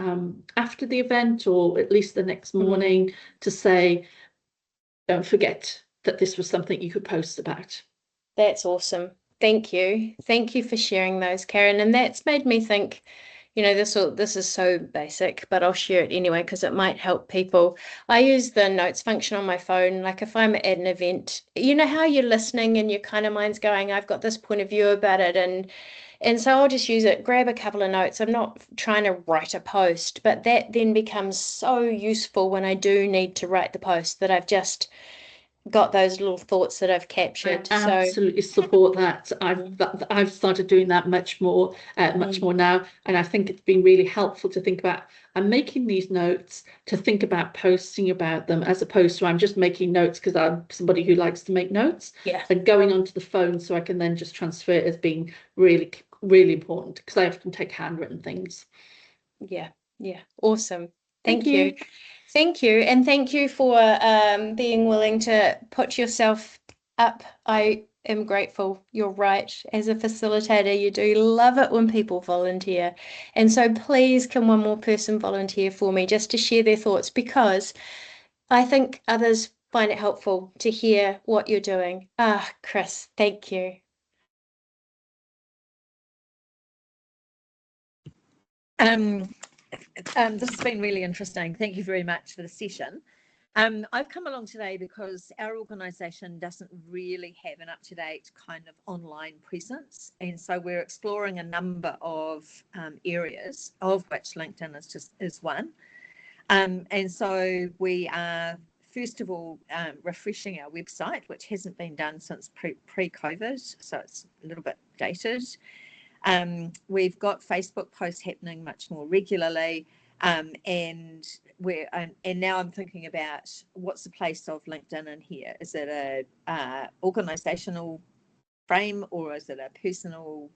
after the event or at least the next morning to say, don't forget that this was something you could post about. That's awesome. Thank you. Thank you for sharing those, Karen. And that's made me think, you know, this is so basic, but I'll share it anyway because it might help people. I use the notes function on my phone. Like if I'm at an event, you know how you're listening and your kind of mind's going, I've got this point of view about it. And so I'll just use it, grab a couple of notes. I'm not trying to write a post, but that then becomes so useful when I do need to write the post that I've just got those little thoughts that I've captured. I absolutely support that. I've started doing that much more now, and I think it's been really helpful to think about. I'm making these notes to think about posting about them, as opposed to I'm just making notes because I'm somebody who likes to make notes. Yeah. And going onto the phone so I can then just transfer it as being really, really important because I often take handwritten things. Yeah. Awesome. Thank you. Thank you. And thank you for being willing to put yourself up. I am grateful. You're right. As a facilitator, you do love it when people volunteer. And so please can one more person volunteer for me just to share their thoughts, because I think others find it helpful to hear what you're doing. Chris, thank you. This has been really interesting. Thank you very much for the session. I've come along today because our organisation doesn't really have an up-to-date kind of online presence, and so we're exploring a number of areas, of which LinkedIn is one. And so we are first of all refreshing our website, which hasn't been done since pre-COVID, so it's a little bit dated. We've got Facebook posts happening much more regularly, and now I'm thinking about what's the place of LinkedIn in here. Is it a organisational frame, or is it a personal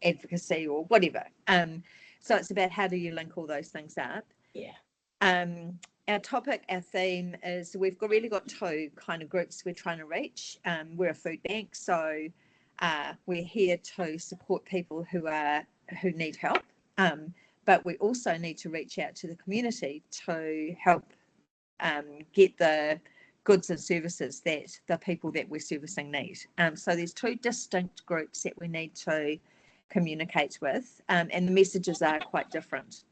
advocacy, or whatever? So it's about how do you link all those things up. Yeah. Our topic, our theme is we've really got 2 kind of groups we're trying to reach. We're a food bank, so we're here to support people who need help, but we also need to reach out to the community to help get the goods and services that the people that we're servicing need. So there's two distinct groups that we need to communicate with, and the messages are quite different.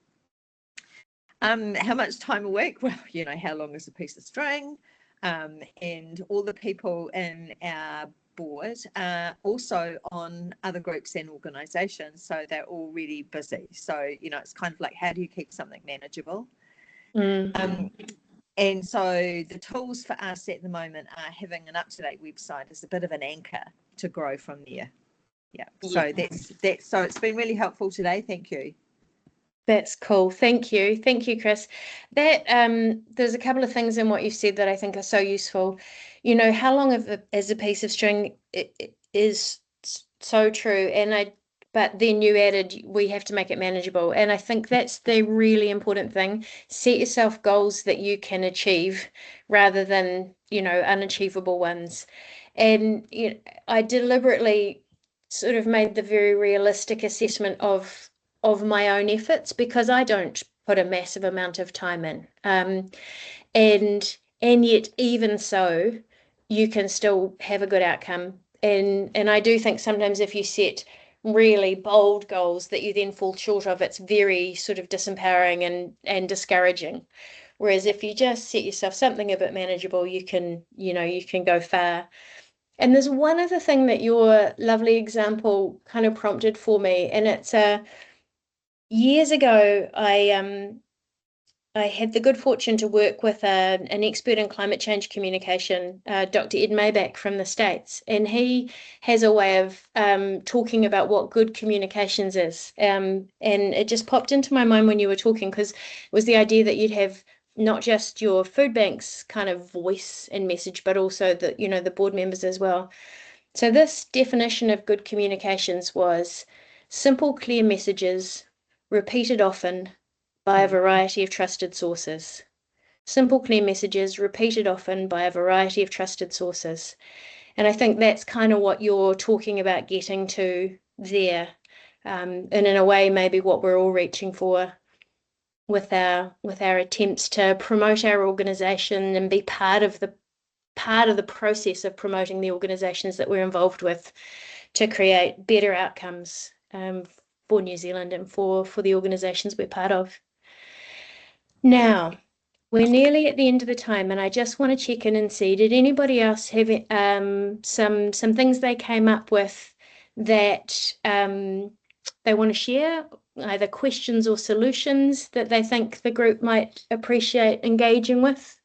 How much time a week? Well, how long is a piece of string? And all the people in our board are also on other groups and organisations, so they're already busy. So, it's kind of like, how do you keep something manageable? And so the tools for us at the moment are having an up-to-date website as a bit of an anchor to grow from there. Yeah. So that's so it's been really helpful today. Thank you. That's cool. Thank you, Chris. That there's a couple of things in what you've said that I think are so useful. How long is a piece of string is so true, but then you added, we have to make it manageable, and I think that's the really important thing. Set yourself goals that you can achieve rather than unachievable ones. And I deliberately sort of made the very realistic assessment of my own efforts, because I don't put a massive amount of time in, and yet even so you can still have a good outcome. And I do think sometimes if you set really bold goals that you then fall short of, it's very sort of disempowering and discouraging. Whereas if you just set yourself something a bit manageable, you can go far. And there's one other thing that your lovely example kind of prompted for me, and it's years ago, I had the good fortune to work with an expert in climate change communication, Dr. Ed Maybach from the States, and he has a way of talking about what good communications is. And it just popped into my mind when you were talking, because it was the idea that you'd have not just your food bank's kind of voice and message, but also the board members as well. So this definition of good communications was simple, clear messages, repeated often by a variety of trusted sources. Simple, clear messages repeated often by a variety of trusted sources. And I think that's kind of what you're talking about getting to there. And in a way, maybe what we're all reaching for with our attempts to promote our organisation and be part of the process of promoting the organisations that we're involved with, to create better outcomes for New Zealand and for the organisations we're part of. Now, we're nearly at the end of the time, and I just want to check in and see, did anybody else have some things they came up with that they want to share, either questions or solutions that they think the group might appreciate engaging with,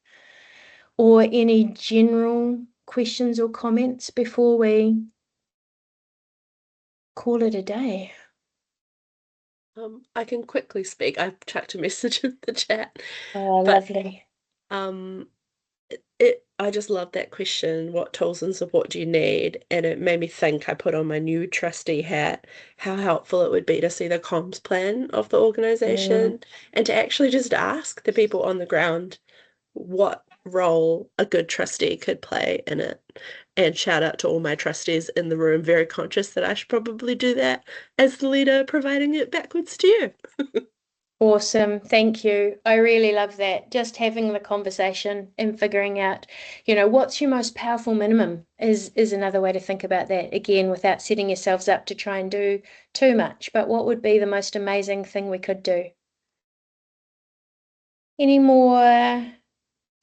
or any general questions or comments before we call it a day? I can quickly speak. I've chucked a message in the chat. Oh, lovely. I just love that question. What tools and support do you need? And it made me think, I put on my new trustee hat, how helpful it would be to see the comms plan of the organisation and to actually just ask the people on the ground what role a good trustee could play in it. And shout out to all my trustees in the room, very conscious that I should probably do that as the leader, providing it backwards to you. Awesome. Thank you. I really love that. Just having the conversation and figuring out, what's your most powerful minimum is another way to think about that. Again, without setting yourselves up to try and do too much, but what would be the most amazing thing we could do? Any more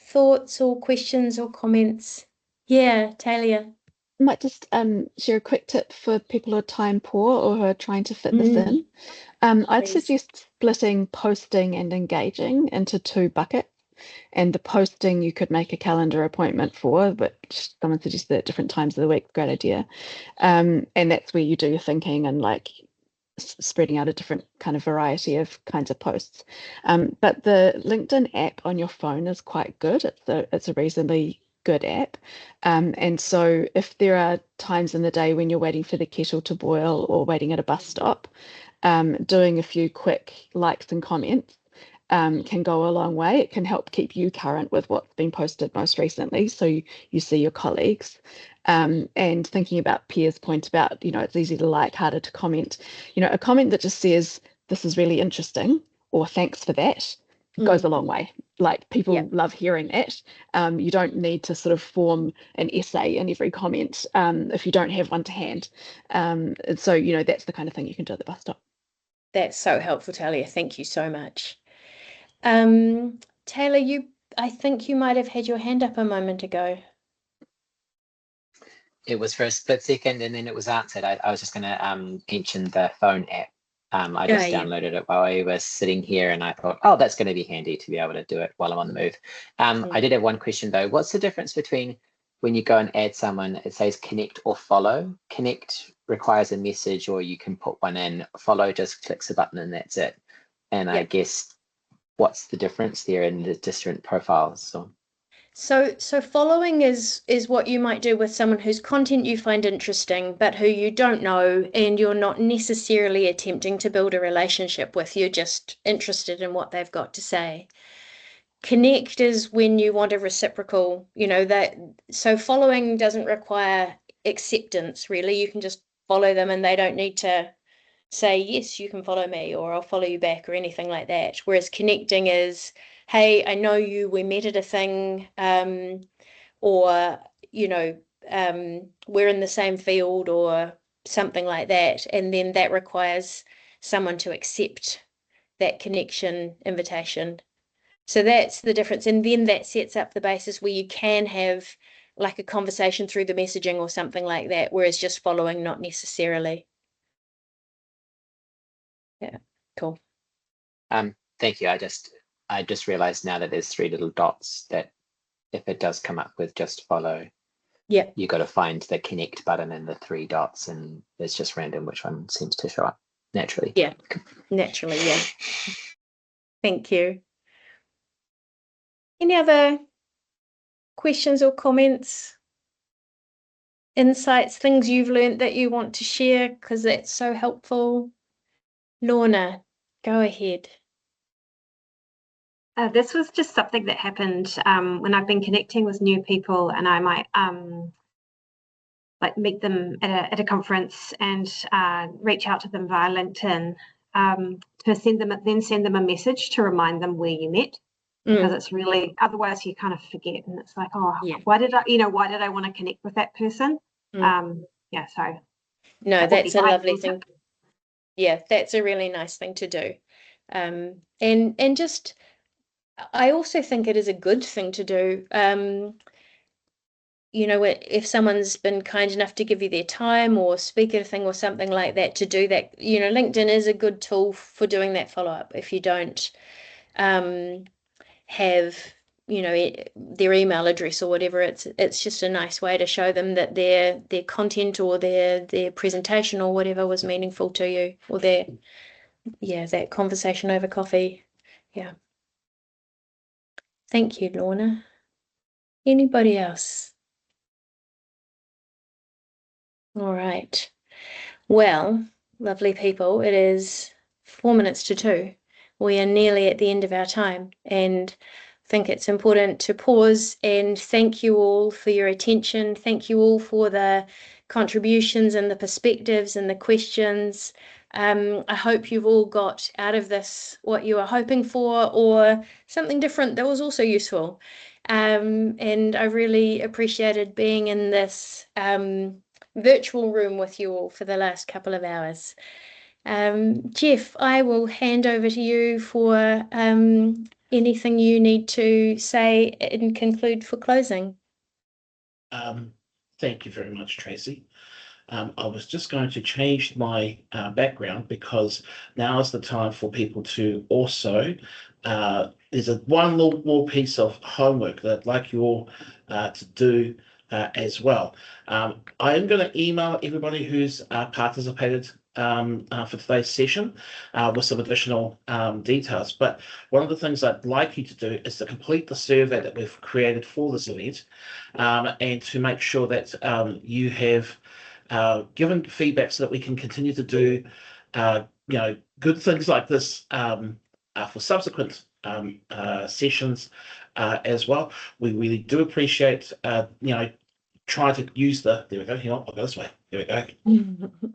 thoughts or questions or comments? Yeah, Talia. I might just share a quick tip for people who are time poor or who are trying to fit this in. I'd Please. suggest splitting posting and engaging into two buckets. And the posting you could make a calendar appointment for, but someone suggested at different times of the week. Great idea. And that's where you do your thinking and like spreading out a different kind of variety of kinds of posts. But the LinkedIn app on your phone is quite good. It's a reasonably good app. And so if there are times in the day when you're waiting for the kettle to boil or waiting at a bus stop, doing a few quick likes and comments can go a long way. It can help keep you current with what's been posted most recently, so you see your colleagues. And thinking about Pierre's point about, it's easy to like, harder to comment. A comment that just says, this is really interesting, or thanks for that, goes a long way. Like, people Yep. love hearing that. You don't need to sort of form an essay in every comment if you don't have one to hand. So, you know, that's the kind of thing you can do at the bus stop. That's so helpful, Talia. Thank you so much. Taylor, I think you might have had your hand up a moment ago. It was for a split second and then it was answered. I was just going to mention the phone app. I just downloaded it while I was sitting here and I thought, oh, that's going to be handy to be able to do it while I'm on the move. I did have one question though. What's the difference between when you go and add someone, it says connect or follow? Connect requires a message or you can put one in. Follow just clicks a button and that's it. And I guess what's the difference there in the different profiles? So following is what you might do with someone whose content you find interesting, but who you don't know, and you're not necessarily attempting to build a relationship with. You're just interested in what they've got to say. Connect is when you want a reciprocal, you know, that. So following doesn't require acceptance, really. You can just follow them and they don't need to say, yes, you can follow me, or I'll follow you back, or anything like that. Whereas connecting is, hey, I know you, we met at a thing, or, you know, we're in the same field, or something like that. And then that requires someone to accept that connection invitation. So that's the difference. And then that sets up the basis where you can have like a conversation through the messaging or something like that, whereas just following, not necessarily. Yeah, cool. Thank you. I just realized now that there's 3 little dots that if it does come up with just follow, you got to find the connect button and the 3 dots, and it's just random which one seems to show up naturally. Yeah, naturally, yeah. Thank you. Any other questions or comments, insights, things you've learned that you want to share, because that's so helpful? Lorna, go ahead. This was just something that happened when I've been connecting with new people, and I might like meet them at a conference and reach out to them via LinkedIn to send them a message to remind them where you met, because it's really, otherwise you kind of forget, and it's like, oh, why did I want to connect with that person? So no, that's a lovely thing. Yeah, that's a really nice thing to do. And just, I also think it is a good thing to do. You know, if someone's been kind enough to give you their time or speak at a thing or something like that, to do that, you know, LinkedIn is a good tool for doing that follow-up. If you don't have, you know, their email address or whatever, it's just a nice way to show them that their content or their presentation or whatever was meaningful to you, or that conversation over coffee. Yeah. Thank you, Lorna. Anybody else? All right. Well, lovely people, it is 4 minutes to 2. We are nearly at the end of our time, and I think it's important to pause and thank you all for your attention. Thank you all for the contributions and the perspectives and the questions. I hope you've all got out of this what you were hoping for, or something different that was also useful. And I really appreciated being in this virtual room with you all for the last couple of hours. Jeff, I will hand over to you for anything you need to say and conclude for closing. Thank you very much, Tracey. I was just going to change my background, because now is the time for people to also, there's one little more piece of homework that I'd like you all to do as well. I am going to email everybody who's participated for today's session with some additional details. But one of the things I'd like you to do is to complete the survey that we've created for this event, and to make sure that you have given feedback so that we can continue to do good things like this for subsequent sessions as well. We really do appreciate try to use there we go, hang on, I'll go this way, there we go.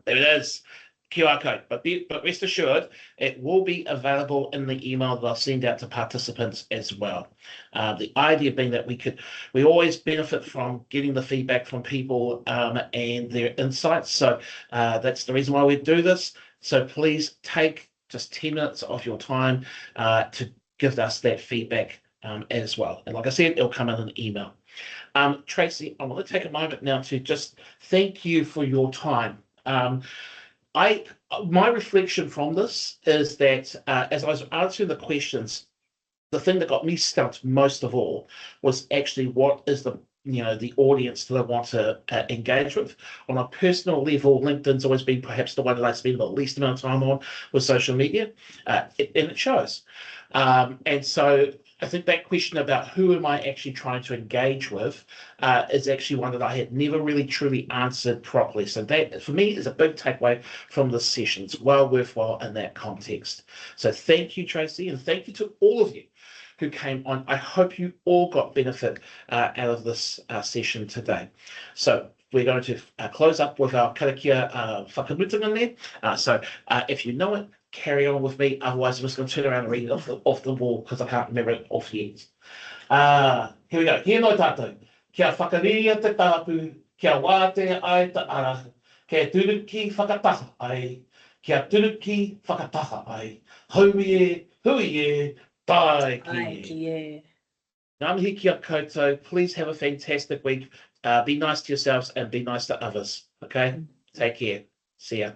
There it is. QR code, but rest assured, it will be available in the email that I'll send out to participants as well. The idea being that we always benefit from getting the feedback from people and their insights. So that's the reason why we do this. So please take just 10 minutes of your time to give us that feedback as well. And like I said, it'll come in an email. Tracey, I want to take a moment now to just thank you for your time. My reflection from this is that as I was answering the questions, the thing that got me stumped most of all was actually what is the audience that I want to engage with. On a personal level, LinkedIn's always been perhaps the one that I spend the least amount of time on with social media, and it shows. And so I think that question about who am I actually trying to engage with is actually one that I had never really truly answered properly. So that, for me, is a big takeaway from this session. It's well worthwhile in that context. So thank you, Tracey, and thank you to all of you who came on. I hope you all got benefit out of this session today. So we're going to close up with our karakia whakamutunga there. So if you know it, carry on with me. Otherwise, I'm just going to turn around and read it off the wall because I can't remember it off yet. Here we go. Kia no tātou. Kia whakaria te tāpu, kia wātea ai te ara, kia turuki whakataha ai, kia turuki whakataha ai. Hui e, tai ki e. Ngā mihi kia koutou. Please have a fantastic week. Be nice to yourselves and be nice to others. Okay? Take care. See ya.